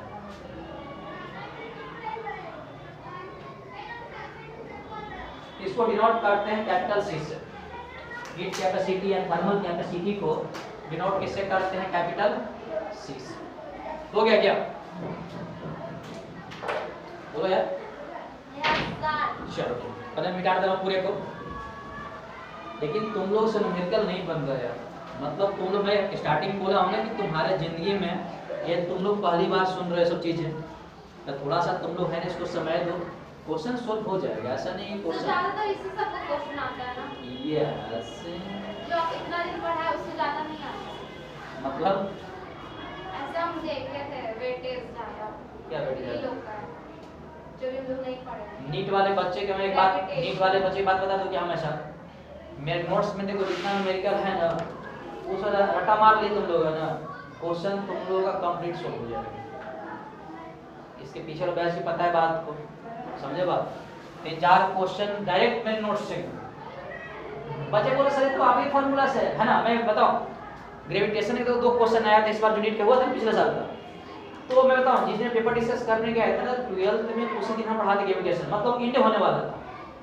इसको डिनोट करते हैं कैपिटल सी से। हीट कैपेसिटी या थर्मल कैपेसिटी को डिनोट किससे करते हैं कैपिटल सी से। हो गया क्या? बोलो यार। चलो पहले मिटा दे रहा हूं पूरे को। लेकिन तुम लोग से न्यूमेरिकल नहीं बन रहा यार। मतलब तुम लोग मैं स्टार्टिंग बोला हूं ना कि तुम्हारे जिंदगी में ये तुम लोग पहली बार सुन रहे सब चीजें, तो थोड़ा सा तुम लोग है ना इसको समय दो, क्वेश्चन सोल्व हो जाएगा। ऐसा नहीं तो क्वेश्चन ज्यादातर इसी सबका क्वेश्चन आता है ना, यस जो आप इतना दिन पढ़ा है उससे ज्यादा नहीं आता। मतलब ऐसे हम देख रहे थे वेटेज ज्यादा क्या वेटेज ये ज्यादा? लोग का है, जो भी हम लोग नहीं पढ़े। नीट वाले बच्चे के मैं एक बात नीट वाले बच्चे की बात बता दूं क्या हमेशा मेरे नोट्स में देखो जितना न्यूमेरिकल है ना वो सारा रट्टा मार लिए तुम लोग है ना, क्वेश्चन तुम लोगों का कंप्लीट सॉल्व हो जाएगा। इसके पीछे वाला बैच भी पता है बात को, समझे बात। 3-4 क्वेश्चन डायरेक्ट मेरे नोट्स से बच्चे बोले सर तो आपके फार्मूला से है ना। मैं बताऊं ग्रेविटेशन के तो 2 क्वेश्चन आया था इस बार जो नीट का हुआ था पिछले साल का। तो मैं बताऊं जिसने पेपर डिस्कस करने गया था ना 12th में उसी दिन हम पढ़ाते ग्रेविटेशन, मतलब इंडिया होने वाला था।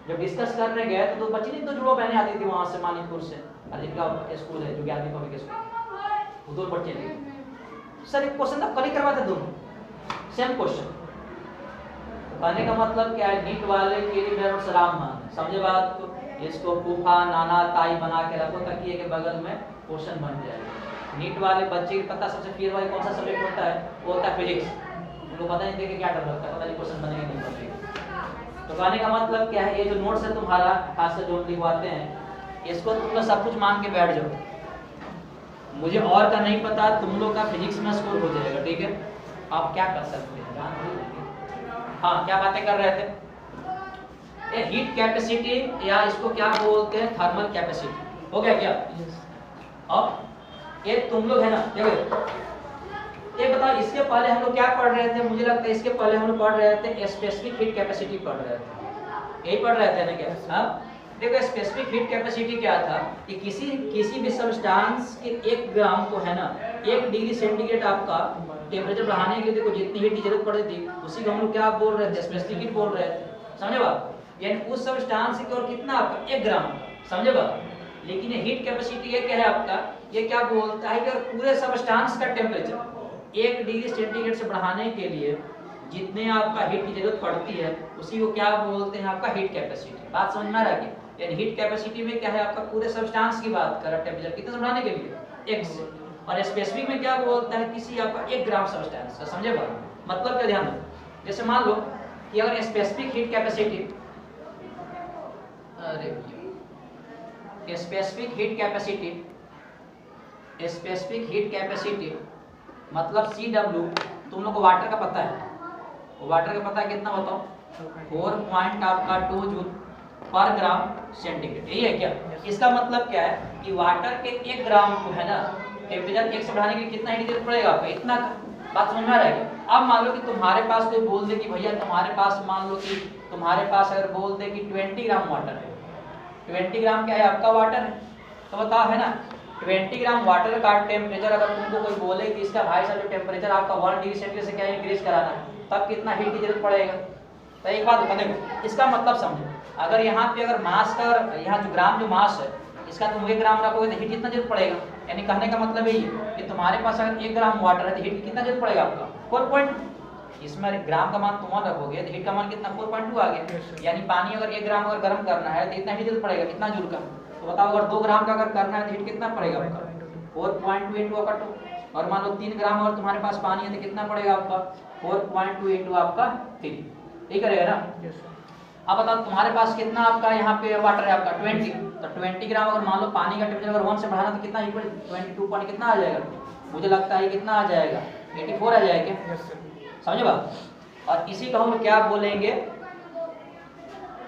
जब डिस्कस करने गए तो 2 बच्ची नहीं तो जुड़वा पहने आती थी वहां से मानिकपुर से, जिनका स्कूल है जो ज्ञानी पब्लिक स्कूल, वो 2 बच्चे थे। सर एक क्वेश्चन तो कल ही करवाते दोनों सेम क्वेश्चन। कहने का मतलब क्या है नीट वाले के लिए मेरा सलाम मान समझे बात को। इसको फूफा नाना ताई बना के रखो ताकि के बगल में क्वेश्चन बन जाए। नीट वाले बच्चे की पता सबसे फियर वाली कौन सा सब्जेक्ट होता है वो होता है फिजिक्स। उनको पता नहीं देखे क्या डर लगता है, पता नहीं क्वेश्चन बनेगा नहीं बनेगा। तो कहने का मतलब क्या है ये जो नोट्स है तुम्हारा खासकर जो हम लिखवाते हैं इसको तुम लोग सब कुछ मान के बैठ जाओ। मुझे और का नहीं पता, तुम लोग का फिजिक्स में स्कोर हो जाएगा। ठीक है आप क्या कर सकते हैं हाँ क्या बातें कर रहे थे। ये हीट कैपेसिटी या इसको क्या बोलते हैं थर्मल कैपेसिटी। हो गया क्या? अब ये तुम लोग है ना देखो ये बताओ इसके पहले हम लोग क्या पढ़ रहे थे। मुझे लगता है इसके पहले हम लोग पढ़ रहे थे स्पेसिफिक हीट कैपेसिटी पढ़ रहे थे, यही पढ़ रहे थे ना क्या? हाँ देखो स्पेसिफिक हीट कैपेसिटी क्या था कि किसी भी सब्सटेंस के 1 ग्राम को है ना 1 डिग्री सेंटीग्रेड आपका टेम्परेचर बढ़ाने के लिए देखो जितनी हीट की जरूरत पड़ती थी उसी को हम लोग क्या बोल रहे थे स्पेसिफिक हीट बोल रहे थे। समझे बात? यानी उस सब्सटेंस की और कितना आपका 1 ग्राम समझे बात। लेकिन ये हीट कैपेसिटी ये क्या है आपका ये क्या बोलता है कि पूरे सब्सटेंस का टेम्परेचर 1 डिग्री सेंटीग्रेड से बढ़ाने के लिए जितने आपका हीट की जरूरत पड़ती है उसी को क्या बोलते हैं आपका हीट कैपेसिटी। बात समझ में आ रहा है? यानी हीट कैपेसिटी में क्या है आपका पूरे सब्सटेंस की बात कर रहा है, टेम्परेचर कितने से बढ़ाने के लिए 1 से, और स्पेसिफिक में क्या बोलता है किसी आपका 1 ग्राम सब्सटेंस का। समझे बात मतलब क्या? ध्यान दो, जैसे मान लो कि अगर specific heat capacity, specific heat capacity मतलब CW, तुम लोग को वाटर का पता है, वाटर का पता है कितना बताओ? 4.2 जूल पर ग्राम सेंटीग्रेड, यही है क्या? इसका मतलब क्या है कि वाटर के 1 ग्राम को है ना टेम्परेचर 1 से बढ़ाने के लिए कितना हीट जरूरत पड़ेगा आपको? इतना का। बात समझ में आ रहा है? अब मान लो कि तुम्हारे पास कोई बोल दे कि भैया तुम्हारे पास, मान लो कि तुम्हारे पास अगर बोल दे कि 20 ग्राम वाटर है, 20 ग्राम क्या है आपका वाटर है, तो बताओ है ना 20 ग्राम वाटर का टेम्परेचर अगर तुमको कोई बोले कि इसका भाई साहब जो टेम्परेचर आपका 1 डिग्री सेंटीग्रेड से क्या इंक्रीज कराना है, तब कितना हीट की जरूरत पड़ेगा? तो एक बात बता देखो, इसका मतलब समझो, अगर यहाँ पे अगर मास का, यहाँ जो ग्राम जो मास है इसका तुम 1 ग्राम रखोगे तो हीट कितना जरूरत पड़ेगा? यानी कहने का मतलब यही है कि तुम्हारे पास अगर 1 ग्राम वाटर है तो हीट कितना जरूरत पड़ेगा आपका? 4. इसमें ग्राम का मान तुम रखोगे तो हीट का मान कितना? 4.2 आ गया। यानी पानी अगर 1 ग्राम अगर गर्म करना है तो इतना हीट जरूरत पड़ेगा, कितना जूल का? तो बताओ अगर 2 ग्राम का अगर करना है तो हीट कितना पड़ेगा आपका? 4.2 इंटू आपका 2। और मान लो 3 ग्राम अगर तुम्हारे पास पानी है तो कितना पड़ेगा आपका? 4.2 इंटू आपका 3, यही करेगा ना? अब बताओ तुम्हारे पास कितना आपका यहाँ पे वाटर है आपका 20, तो 20 ग्राम अगर मान लो पानी का टेम्परेचर अगर 1 से बढ़ाना तो कितना इक्वल 22 पॉइंट कितना आ जाएगा? मुझे लगता है कितना आ जाएगा? 84 आ जाएगा क्या? समझे बात? और इसी को हम क्या बोलेंगे?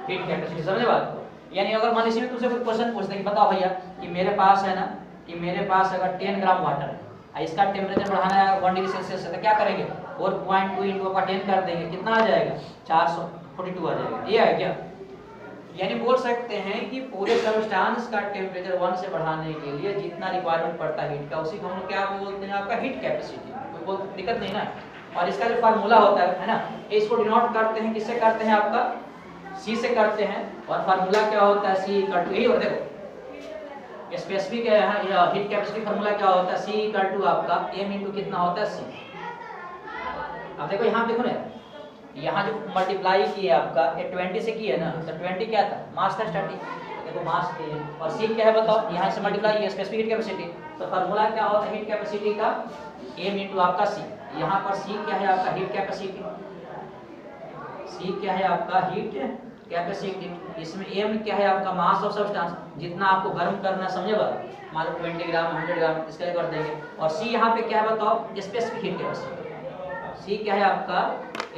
Heat capacity. समझे बात? यानी अगर मान लीजिए तुमसे कोई क्वेश्चन पूछते हैं कि बताओ भैया कि मेरे पास है ना, कि मेरे पास अगर 10 ग्राम वाटर है, इसका टेम्परेचर बढ़ाना है 1 डिग्री सेल्सियस से, तो क्या करेंगे? 4.2 इंटू 10 कर देंगे, कितना आ जाएगा? 442 आ जाएगा। ये है क्या? यानी बोल सकते हैं कि पूरे सब्सटेंस का टेम्परेचर 1 से बढ़ाने के लिए जितना रिक्वायरमेंट पड़ता है हीट का, उसी को हम क्या बोलते हैं आपका हीट कैपेसिटी। कोई दिक्कत नहीं ना? और इसका जो फार्मूला होता है ना, इसको डिनोट करते हैं, किससे करते हैं आपका? C से करते हैं। और फार्मूला क्या होता है? C इक्वल टू, यही होता है देखो स्पेसिफिक हीट कैपेसिटी फार्मूला क्या होता है? C इक्वल टू आपका m इंटू कितना होता है? C। अब देखो यहाँ देखो ना, यहाँ जो मल्टीप्लाई किए आपका ये 20 से किया है ना, तो 20 क्या था? मास था स्टार्टिंग, देखो मास के, और C क्या है बताओ? यहाँ से मल्टीप्लाई किया स्पेसिफिक हीट कैपेसिटी, तो फार्मूला क्या होता है हीट कैपेसिटी का? m इंटू आपका C। यहाँ पर C क्या है आपका? Heat capacity. C क्या है आपका? Heat capacity. इसमें m क्या है आपका? मास ऑफ सब्सटेंस, जितना आपको गर्म करना, समझे बात? मान लो 20 ग्राम 100 ग्राम इसका कर देंगे। और C यहाँ पे क्या है बताओ? Specific heat capacity. C क्या है आपका?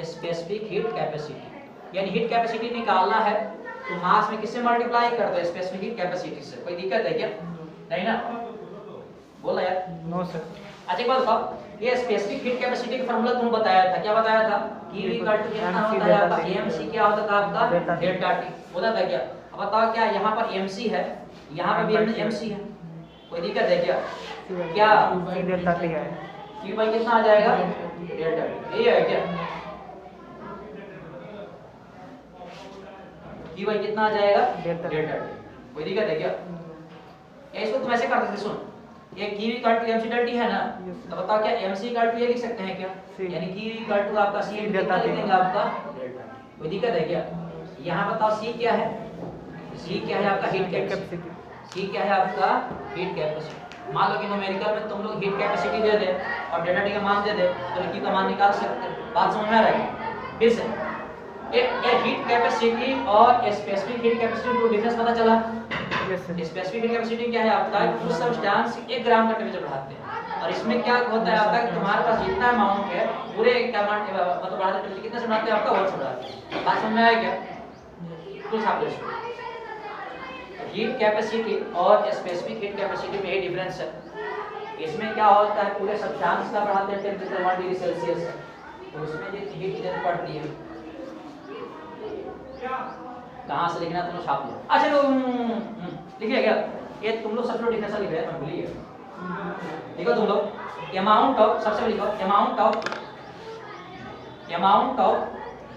Specific heat capacity. यानी हीट कैपेसिटी निकालना है तो मास में किससे मल्टीप्लाई कर दो? स्पेसिफिक हीट कैपेसिटी से। कोई दिक्कत है क्या? नहीं ना? बोला यार? No sir. अच्छा एक बात बताओ, ये स्पेसिफिक हीट कैपेसिटी का फार्मूला तुम बताया था, क्या बताया था? कि V इक्वल टू कितना होता है आपका? mc क्या होता था आपका? डेल्टा T होता था क्या? अब बताओ क्या यहाँ पर mc है, यहाँ पर भी mc है, कोई दिक्कत है क्या? क्या डेल्टा T है? Q भाई कितना आ जाएगा? डेल्टा T, यही है क्या? Q भाई कितना आ जाएगा? Delta T। कोई दिक्कत है क्या? इसको तुम ऐसे कर सकते, सुन, ये Q equal to mc delta T है ना, तो बताओ क्या mc इक्वल टू ये लिख सकते हैं क्या? यानी Q इक्वल टू आपका C डेल्टा लिख देंगे आपका डेल्टा। कोई दिक्कत है क्या? यहाँ बताओ C क्या है? C क्या है आपका? Heat capacity. C क्या है आपका? Heat capacity. मान लो कि न्यूमेरिकल में तुम लोग हीट कैपेसिटी दे दे और डेल्टा T का मान दे दे तो Q का मान निकाल सकते हैं। बात समझ में आ रहा है? फिर से ये हीट कैपेसिटी और स्पेसिफिक हीट कैपेसिटी को डिफरेंस पता चला? स्पेसिफिक हीट कैपेसिटी क्या है आपका? उस सब्सटेंस 1 ग्राम का टेम्परेचर बढ़ाते हैं, और इसमें क्या होता है आपका कि तुम्हारे पास जितना अमाउंट है पूरे अमाउंट मतलब बढ़ाते हैं, कितने से बढ़ाते हैं आपका? 1 से बढ़ाते हैं। बात समझ में आया क्या? कुछ आप हीट कैपेसिटी और स्पेसिफिक हीट कैपेसिटी में ये डिफरेंस है। इसमें क्या होता है पूरे सब्सटेंस का बढ़ाते हैं टेम्परेचर 1 डिग्री सेल्सियस, तो उसमें जो हीट की जरूरत पड़ती है, कहाँ से लिखना तुमने छाप लिया? अच्छा लो लिखिए क्या? ये तुम लोग सब लोग डिफरेंस लिख रहे हैं, मैं भूल गया। देखो तुम लोग अमाउंट ऑफ, सबसे लिखो amount of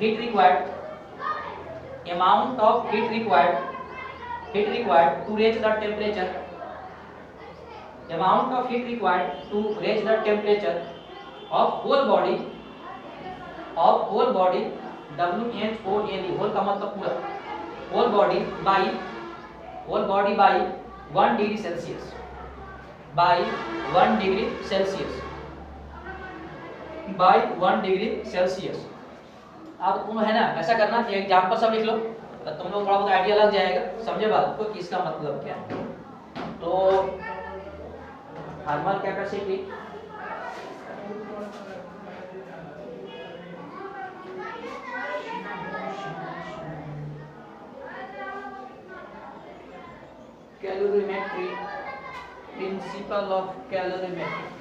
heat required, amount of heat required to raise the temperature, amount of heat required to raise the temperature of whole body of whole body, WHOLE, whole का मतलब पूरा, whole body by 1 degree Celsius, by 1 degree Celsius, by 1 degree Celsius. अब तुम है ना ऐसा करना, example सब लिख लो तो तुम लोग थोड़ा बहुत आइडिया लग जाएगा, समझे बात को कि इसका मतलब क्या है। तो thermal capacity calorimetry, principal of calorimetry.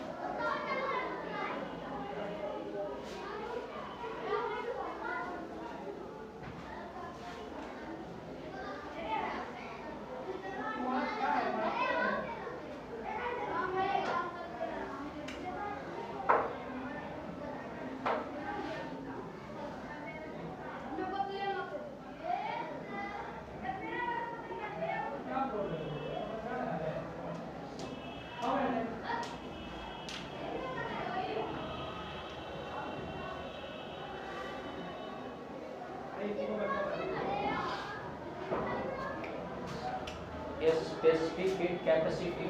Specific heat capacity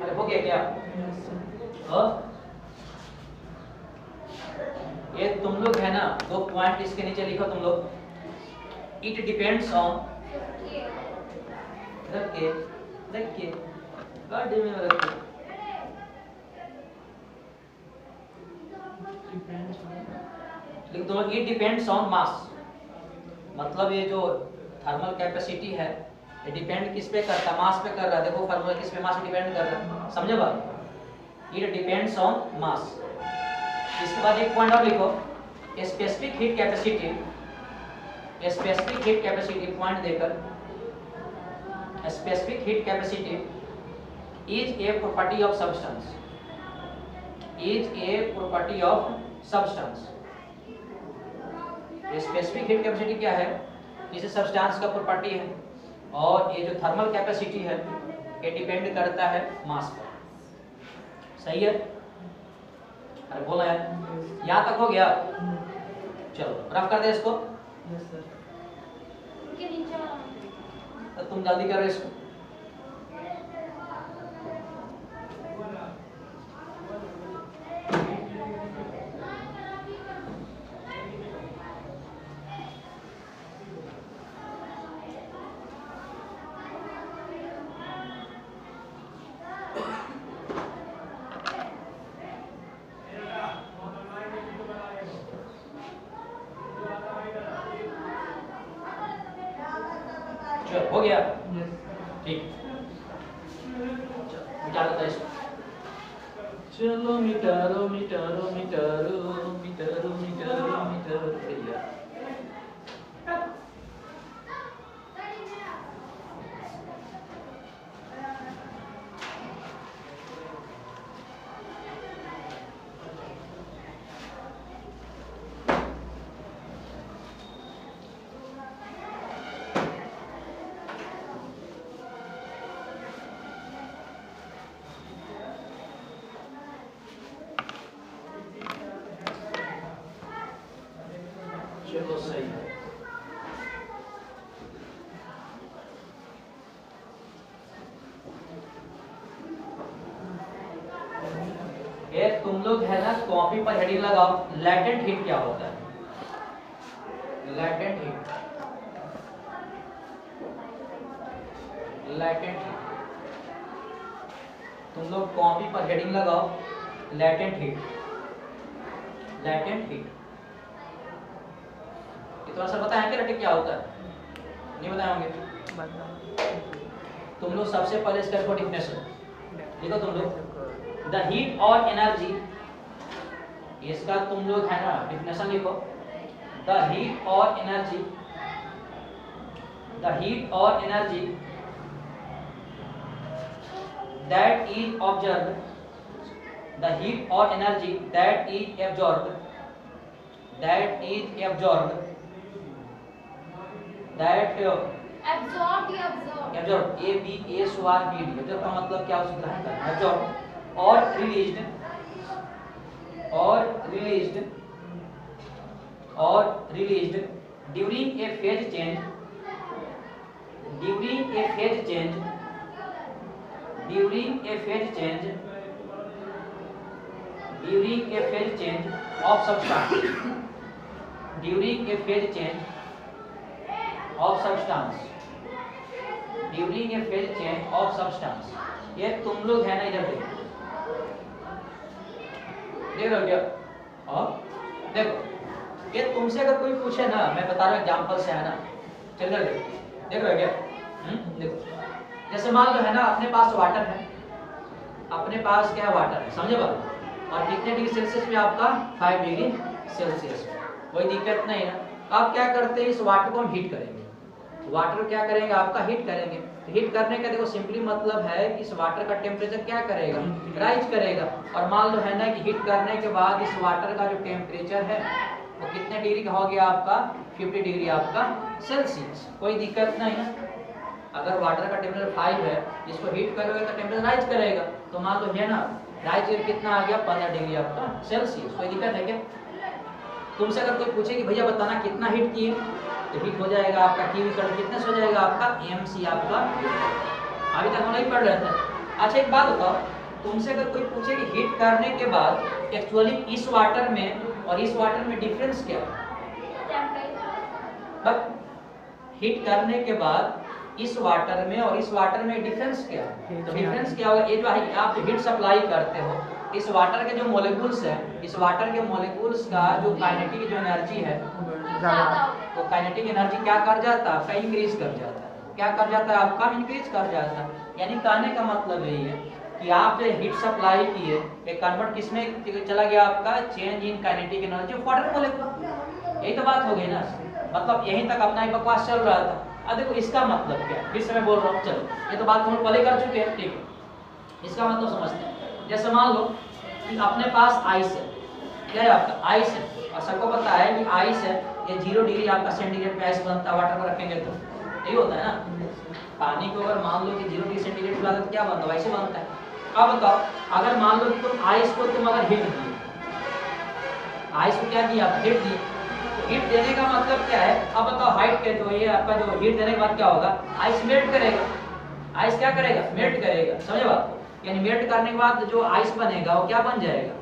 अरे हो गया क्या? ये तुम लोग है ना 2 पॉइंट इसके नीचे लिखो तुम लोग, इट डिपेंड्स ऑन, रखिए गाड़ी में रखिए, लिख दो, इट डिपेंड्स ऑन मास। मतलब ये जो थर्मल कैपेसिटी है ये डिपेंड किस पे करता है? मास पे कर रहा है। देखो फार्मूला किस पे, मास पे डिपेंड कर रहा है, समझे बात? It depends on mass. इसके बाद एक पॉइंट और लिखो, specific heat capacity, specific heat capacity point देकर, specific heat capacity is a property of substance, is a property of substance। Specific heat capacity क्या है? किसी सब्सटेंस का प्रॉपर्टी है, और ये जो थर्मल कैपेसिटी है ये डिपेंड करता है मास पर। सही है? अरे बोला यार, यहाँ तक हो गया? चलो रफ कर दे इसको। तो तुम जल्दी करो इसको। हो गया? ठीक, मिटा दो इसको। चलो मिटारो मिटारो मिटारो मिटारो मिटारो मिटारो भैया। चलो सही है। ये तुम लोग है ना कॉपी पर हेडिंग लगाओ, लैटेंट हीट क्या होता है? Latent heat, latent heat. तुम लोग कॉपी पर हेडिंग लगाओ, लैटेंट हीट, लैटेंट हीट। थोड़ा सा बताएं कि लैटेंट क्या होता है? नहीं बताए होंगे? तुम लोग सबसे पहले इसका देखो डिफिनेशन लिखो तुम लोग, द हीट और एनर्जी, इसका तुम लोग है ना डिफिनेशन लिखो, द हीट और एनर्जी, द हीट और energy that is observed, the heat or energy that is absorbed that is absorb, that absorb या observe, absorb A B S O R B D, absorb का मतलब क्या उसे ग्रहण करना, absorb और released during a phase change, during a phase change, during a phase change, during a phase change of substance, during a phase change of substance, during a phase change of substance. ये तुम लोग है ना, इधर देखो, देख रहे हो क्या? और देखो, ये तुमसे अगर कोई पूछे ना, मैं बता रहा हूँ एग्जाम्पल से, है ना, चल कर देखो, देख रहे हो क्या? देखो, जैसे मान लो है ना, अपने पास वाटर है, अपने पास क्या वाटर है, समझे बात? और कितने डिग्री सेल्सियस में आपका 5 डिग्री सेल्सियस, कोई दिक्कत नहीं है। आप क्या करते हैं, इस वाटर को हम हीट करेंगे, वाटर क्या करेंगे आपका हीट करेंगे। तो हीट करने का देखो सिंपली मतलब है कि इस वाटर का टेम्परेचर क्या करेगा, राइज करेगा। और मान लो है ना कि हीट करने के बाद इस वाटर का जो टेम्परेचर है वो कितने डिग्री का हो गया आपका, 50 डिग्री आपका सेल्सियस, कोई दिक्कत नहीं है। अगर वाटर का टेम्परेचर 5 है, इसको हीट करोगे तो टेम्परेचर राइज करेगा, तो मान लो है ना राइज कितना आ गया 15 डिग्री आपका सेल्सियस, कोई दिक्कत है क्या? तुमसे अगर कोई पूछे कि भैया बताना कितना हीट किए, तो हीट हो जाएगा आपका क्यू इक्वल कितना हो जाएगा आपका mc आपका, अभी तक हम नहीं पढ़ रहे थे। अच्छा एक बात बताओ, तुमसे अगर कोई पूछे कि हीट करने के बाद एक्चुअली इस वाटर में और इस वाटर में डिफरेंस क्या है, बट हीट करने के बाद इस वाटर में और इस वाटर में डिफरेंस क्या है? तो डिफरेंस क्या होगा, ये जो आप हीट सप्लाई करते हो, इस वाटर के जो मॉलिक्यूल्स है, इस वाटर के मॉलिक्यूल्स का जो काइनेटिक जो एनर्जी है, तो काइनेटिक एनर्जी क्या कर जाता है आपका, इंक्रीज कर जाता है। क्या कर जाता है आपका, इंक्रीज कर जाता है। यानी कहने का मतलब यही है कि आप जो हीट सप्लाई किए, एक कन्वर्ट किसमें चला गया आपका, change in kinetic energy of water molecule. यही तो बात हो गई ना, मतलब यहीं तक अपना ही बकवास चल रहा था। अब देखो इसका मतलब क्या है, फिर से मैं बोल रहा हूँ, चलो ये तो बात हम पहले कर चुके हैं, ठीक है। इसका मतलब समझते हैं, जैसे मान लो कि अपने पास आइस है, क्या है आपका, आइस है, और सबको पता है कि आइस है ये 0 डिग्री आपका सेंटीग्रेड पे आइस बनता है, वाटर को रखेंगे तो यही होता है ना। पानी को अगर मान लो कि 0 डिग्री सेंटीग्रेड पे तो क्या बनता है, वैसे बनता है। अब बताओ अगर मान लो कि तुम आइस को तुम अगर हीट दिए, आइस को क्या किया, हीट दिए, हीट देने का मतलब क्या है, अब बताओ हाइट के तो ये आपका जो हीट देने के बाद क्या होगा, आइस मेल्ट करेगा, आइस क्या करेगा, मेल्ट करेगा, समझे बात? यानी मेल्ट करने के बाद जो आइस बनेगा वो क्या बन जाएगा,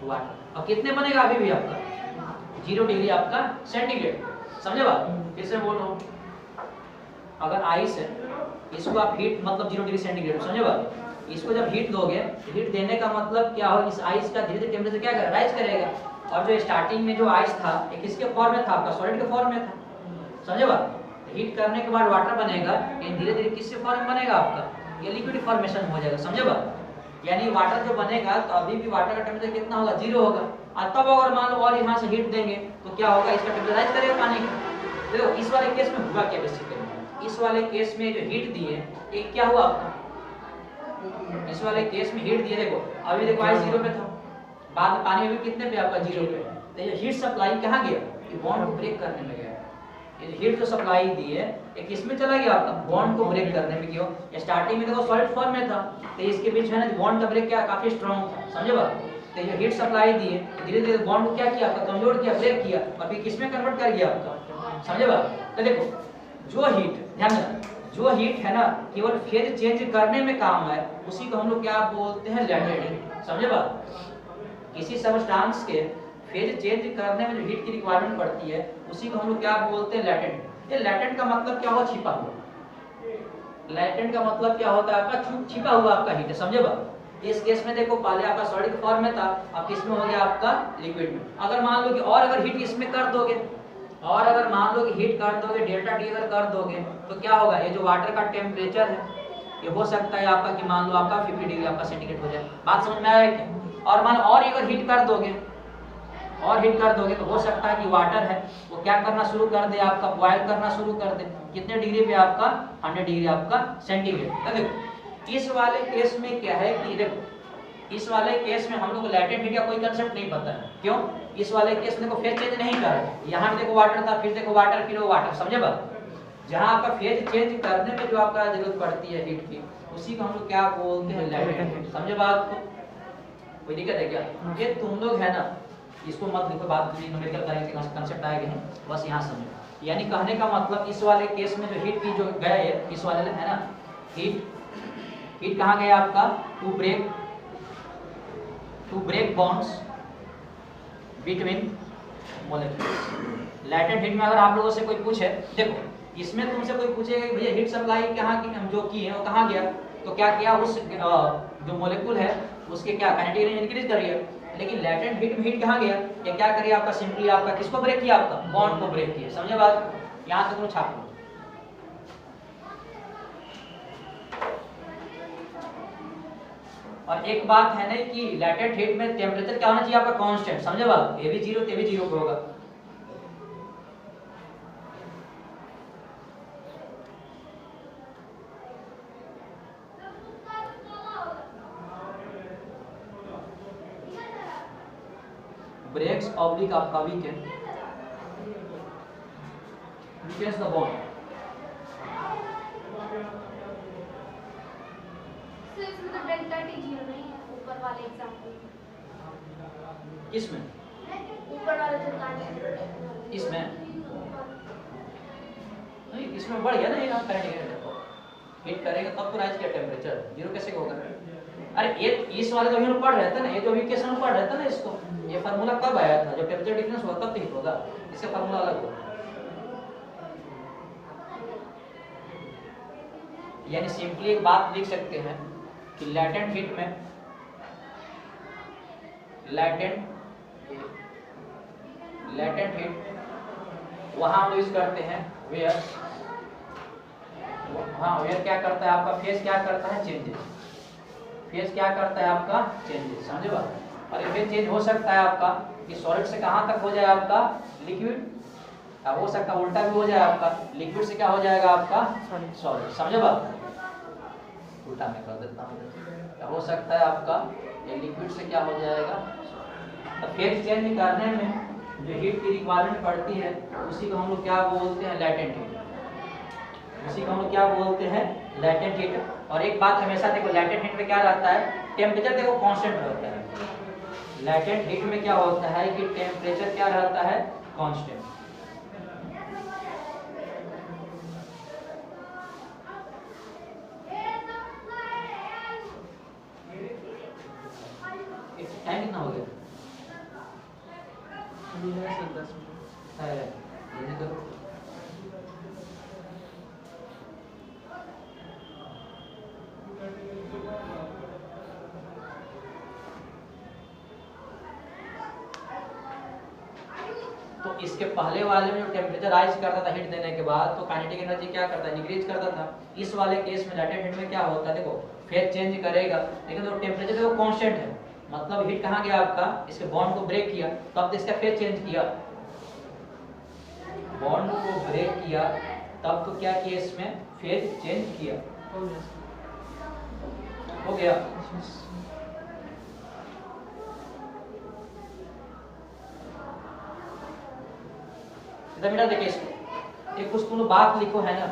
वाटर। और कितने बनेगा, अभी भी आपका 0 डिग्री आपका सेंटीग्रेड, समझे बात? फिर से बोल रहा हूँ, अगर आइस है इसको आप हीट मतलब 0 डिग्री सेंटीग्रेड, समझे बात? इसको जब हीट दोगे, हीट देने का मतलब क्या हो, इस आइस का धीरे धीरे टेम्परेचर क्या करेगा, राइज करेगा। और जो स्टार्टिंग में जो आइस था ये किसके फॉर्म में था, आपका सॉलिड के फॉर्म में था, समझे बात? हीट करने के बाद वाटर बनेगा, ये धीरे धीरे किसके फॉर्म में बनेगा आपका, ये लिक्विड फॉर्मेशन हो जाएगा, समझे बात? यानी वाटर जो बनेगा तो अभी भी वाटर का टेम्परेचर कितना होगा, 0 होगा। और तब अगर मान लो और यहाँ से हीट देंगे तो क्या होगा, इसका टेम्परेचर राइज करेगा पानी का। देखो इस वाले केस में हुआ क्या, बेसिकली इस वाले केस में जो हीट दिए ये क्या हुआ आपका, इस वाले केस में हीट दिए, देखो अभी देखो आइस 0 पे था, बाद में पानी अभी कितने पे आपका, 0 पे। तो ये हीट सप्लाई कहाँ गया, ये बॉन्ड को ब्रेक करने में गया। ये हीट जो सप्लाई दी है एक इसमें चला गया आपका, बॉन्ड को ब्रेक करने में। क्यों, स्टार्टिंग में देखो सॉलिड फॉर्म में था, तो इसके बीच है ना बॉन्ड का ब्रेक क्या काफी स्ट्रांग था, समझे बात? तो ये हीट सप्लाई दी है, धीरे धीरे बॉन्ड को क्या किया आपका, कमजोर किया, ब्रेक किया, और फिर किसमें कन्वर्ट कर गया आपका, समझे बात? तो देखो जो हीट, ध्यान देना, जो हीट है ना केवल फेज चेंज करने में काम है, उसी को हम लोग क्या बोलते हैं, लैटेंट हीट, समझे बात? किसी सब्सटेंस के फेज चेंज करने में जो हीट की रिक्वायरमेंट पड़ती है उसी को हम लोग क्या बोलते हैं, लैटेंट। ये लैटेंट का मतलब क्या हुआ, छिपा हुआ। लैटेंट का मतलब क्या होता है आपका, छिपा हुआ आपका हीट है, समझे बात? इस केस में देखो पहले आपका सॉलिड फॉर्म में था, अब किस में हो गया आपका, लिक्विड में। अगर मान लो कि और अगर हीट इसमें कर दोगे, और अगर मान लो कि हीट कर दोगे, डेल्टा टी अगर कर दोगे, तो क्या होगा, ये जो वाटर का टेम्परेचर है ये हो सकता है आपका कि मान लो आपका 50 डिग्री आपका सेंटीग्रेड हो जाए। बात समझ में आया क्या? और मान और अगर हीट कर दोगे, और हीट कर दोगे तो हो सकता है कि वाटर है वो क्या करना शुरू कर दे, आपका बॉयल करना शुरू कर दे। कितने डिग्री पे आपका, 100 डिग्री आपका सेंटीग्रेड। देखो इस वाले केस में क्या है कि देखो इस वाले केस में हम लोग को लैटेंट हीट का कोई कंसेप्ट नहीं पता है। क्यों? इस वाले केस में देखो फेज चेंज नहीं कर रहे, यहाँ पे देखो वाटर था, फिर देखो वाटर, फिर वो वाटर, समझे बात? जहाँ आपका फेज चेंज करने में जो आपका जरूरत पड़ती है हीट की, उसी को हम लोग क्या बोलते हैं, लैटेंट हीट। समझे बात को? कोई दिक्कत है क्या? ये तुम लोग है ना, इसको मत लिखो, बात न्यूमेरिकल कंसेप्ट आएंगे हैं, बस यहाँ समझो। यानी कहने का मतलब इस वाले केस में जो हीट की जो गया है, इस वाले है ना, हीट कहाँ गया आपका? To break bonds between molecules. Latent heat में अगर आप लोगों से कोई पूछे, देखो इसमें तुमसे कोई पूछेगा कि भैया हीट सप्लाई कहाँ की, हम जो की है वो कहाँ गया, तो क्या किया, उस जो मॉलिक्यूल है उसके क्या काइनेटिक एनर्जी इंक्रीज कर रही है। लेकिन लैटेंट हीट में हीट कहाँ गया, ये क्या करिए आपका, सिंपली आपका किसको ब्रेक किया, आपका बॉन्ड को ब्रेक किया। समझे बात? यहाँ तक तुम छाप लो। और एक बात है ना कि लैटेंट हीट में टेम्परेचर क्या होना चाहिए आपका, कांस्टेंट। समझे बात? ये भी जीरो, ये भी जीरो पे होगा। ब्रेक्स ऑब्लिक आपका वीकेंड वीकेंड्स द बॉन्ड। तो इसमें तो डेल्टा टी जीरो नहीं है, ऊपर वाले एग्जांपल किसमें? ऊपर वाले जो कांस्टेंट इसमें नहीं, इसमें बढ़ गया ना, ये काम करेंगे, देखो हीट करेंगे तब तो राइज किया टेम्परेचर, जीरो कैसे होगा? अरे ये इस वाले तो हम लोग पढ़ रहे थे ना, ये जो इक्वेशन में पढ़ रहे थे ना, इसको ये फार्मूला कब आया था, जब टेम्परेचर डिफरेंस हुआ तब तो हीट होगा, इसका फार्मूला अलग होगा। यानी सिंपली एक बात लिख सकते हैं कि लैटेंट हीट में लैटेंट हीट वहां हम यूज करते हैं वेयर, हाँ वेयर क्या करता है आपका, फेज क्या करता है, चेंजेस। फेज क्या करता है आपका, चेंजेस। समझे बात? और ये फेज चेंज हो सकता है आपका कि सॉलिड से कहां तक हो जाए आपका, लिक्विड, हो सकता है उल्टा भी हो जाए आपका, लिक्विड से क्या हो जाएगा आपका, सॉलिड। समझे बात? उल्टा मैं कर देता हूँ, हो सकता है आपका ये लिक्विड से क्या हो जाएगा। तो फेज चेंज करने में जो हीट की रिक्वायरमेंट पड़ती है उसी को हम लोग क्या बोलते हैं, लैटेंट हीट। उसी को हम लोग क्या बोलते हैं, लैटेंट हीट। और एक बात हमेशा देखो, लैटेंट हीट में क्या रहता है, टेम्परेचर देखो कांस्टेंट रहता है। लैटेंट हीट में क्या होता है कि टेम्परेचर क्या रहता है, कांस्टेंट। टाइम कितना हो गया? है जल्दी करो। तो इसके पहले वाले में जो टेम्परेचर राइज करता था हीट देने के बाद, तो काइनेटिक एनर्जी क्या करता है, डिक्रीज करता था। इस वाले केस में लैटेंट हीट में क्या होता है, देखो फेज चेंज करेगा लेकिन तो टेम्परेचर देखो कांस्टेंट है, मतलब हीट कहाँ गया आपका, इसके बॉन्ड को ब्रेक किया, तब तो इसका फेज चेंज किया, बॉन्ड को ब्रेक किया तब तो क्या किया, इसमें फेज चेंज किया, हो गया। इधर बेटा देखिए इसको, एक कुछ तुम बात लिखो है ना,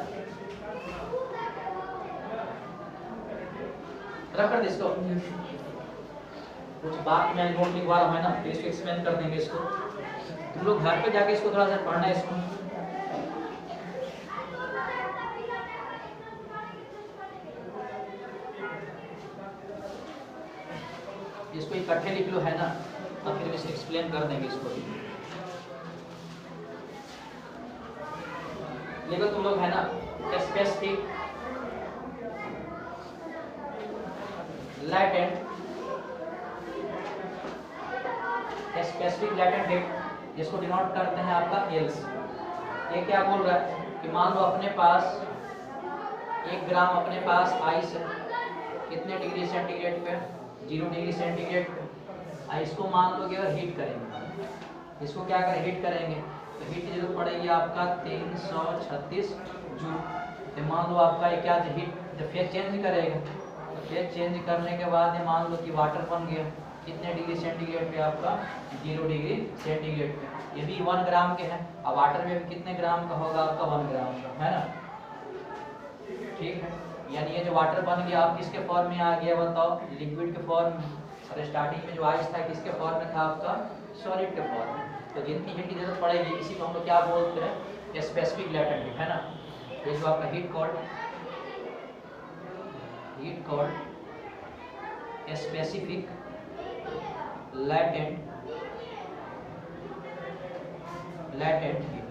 रख कर दे इसको, कुछ बात में नोट लिखवा रहा हूं है ना, फिर इसको एक्सप्लेन कर देंगे इसको, तुम लोग घर पे जाके इसको थोड़ा सा पढ़ना है इसको। इसको इकट्ठे लिख लो है ना, और फिर इसे एक्सप्लेन कर देंगे इसको। देखो तुम लोग है ना, स्पेसिफिक लैटेंट हीट, जिसको डिनोट करते हैं आपका एल से। ये क्या बोल रहा है कि मान लो अपने पास 1 ग्राम अपने पास आइस है, कितने डिग्री सेंटीग्रेड पे, 0 डिग्री सेंटीग्रेड पे। इसको मान लो कि अगर हीट करेंगे, इसको क्या करें, हीट करेंगे, तो हीट की जरूरत पड़ेगी आपका 336 जूल। तो मान लो आपका क्या हीट जब फेज चेंज करेगा तो फेज चेंज करने के बाद ये मान लो कि वाटर बन गया कितने डिग्री सेंटीग्रेड पे आपका 0 डिग्री सेंटीग्रेड पे। ये भी 1 ग्राम के हैं। अब वाटर में भी कितने ग्राम का होगा आपका 1 ग्राम का, है ना? ठीक है, यानी ये जो वाटर बन गया आप किसके फॉर्म में आ गया बताओ? लिक्विड के फॉर्म में। और स्टार्टिंग में जो आइस था किसके फॉर्म में था आपका? सॉलिड के फॉर्म में। तो जितनी हीट की जरूरत पड़ेगी इसी को हम लोग क्या बोलते हैं? स्पेसिफिक लैटेंट हीट, है ना? ये जो आपका heat called specific latent heat,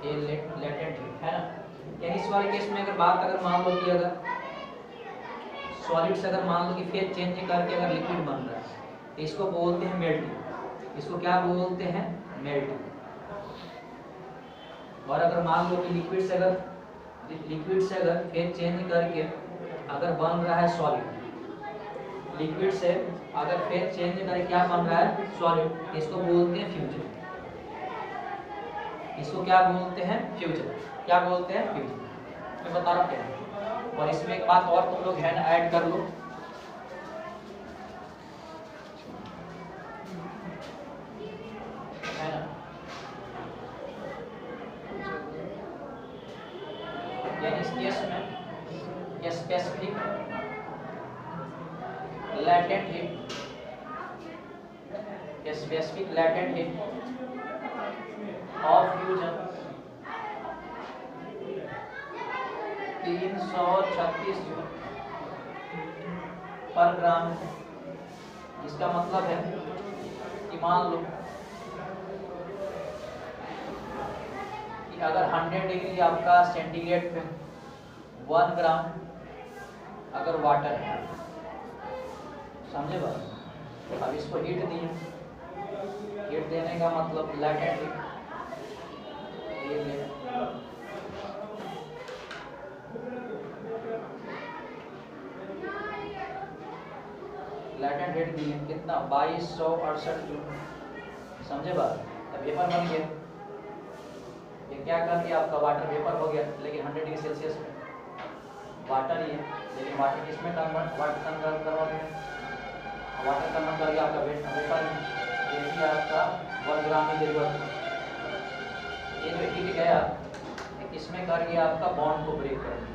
ये लैटेंट हीट, है ना? यानी इस वाले केस में अगर मान लो कि अगर सॉलिड से अगर मान लो कि फेज चेंज करके अगर लिक्विड बन रहा है तो इसको बोलते हैं मेल्टिंग। इसको क्या बोलते हैं? मेल्टिंग। और अगर मान लो कि लिक्विड से अगर फेज चेंज करके अगर बन रहा है सॉलिड, लिक्विड से अगर फेज चेंज करके क्या बन रहा है? सॉलिड, इसको बोलते हैं फ्यूजन। इसको क्या बोलते हैं? फ्यूजन। क्या बोलते हैं? फ्यूजन। मैं बता रहा हूँ क्या। और इसमें एक बात और तुम लोग है ना ऐड कर लो, है ना? यानी इस केस में specific latent heat of fusion 336 joule per gram. इसका मतलब है कि मान लो कि अगर 100 डिग्री आपका सेंटीग्रेड पे 1 ग्राम अगर वाटर है, समझे बात? अब इसको हीट दिए, हीट देने का मतलब लैटेंट हीट, लैटेंट हीट दिए कितना? 2268 जूल, समझे बात? अब वेपर बन गया, ये क्या कर दिया आपका? वाटर वेपर हो गया, लेकिन 100 डिग्री सेल्सियस में वाटर ही है, लेकिन वाटर किसमें कन्वर्ट करवाओगे? वाटर कन्वर्ट करके आपका वेपर में, ये भी आपका 1 ग्राम की जरूरत है। ये जो हीट गया ये किसमें कर गया? आपका बॉन्ड को ब्रेक कर दिया,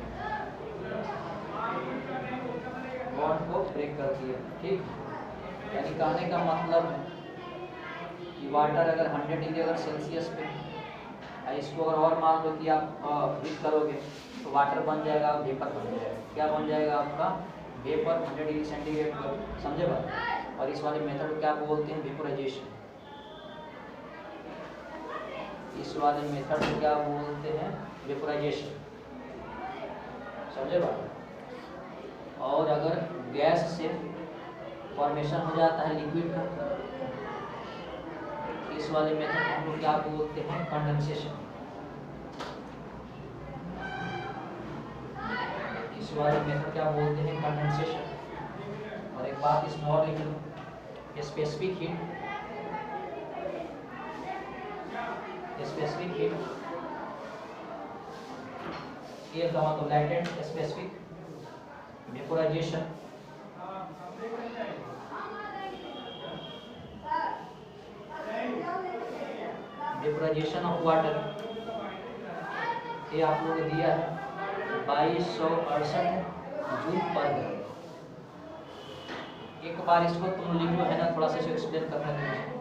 बॉन्ड को ब्रेक कर दिया। ठीक, यानी कहने का मतलब है कि वाटर अगर 100 डिग्री अगर सेल्सियस पे, इसको अगर और मान लो कि आप हीट करोगे तो वाटर बन जाएगा, वेपर बन जाएगा। क्या बन जाएगा आपका? वेपर 100 डिग्री सेंटीग्रेड पर, समझे बात? और इस वाले मेथड को क्या बोलते हैं? वेपोराइजेशन। इस वाले मेथड को क्या बोलते हैं? वेपोराइजेशन, समझे बात? और अगर गैस से फॉर्मेशन हो जाता है लिक्विड का, इस वाले मेथड को हम लोग क्या बोलते हैं? कंडेंसेशन। इस वाले मेथड क्या बोलते हैं? कंडेंसेशन। और एक बात इसमें और लिख लो, स्पेसिफिक हीट ये का मतलब latent specific vaporisation, vaporisation of water, ये आप लोगों को दिया है 2268 जूल पर ग्राम। एक बार इसको तुम लिख लो, है ना? थोड़ा सा इसको एक्सप्लेन करना है।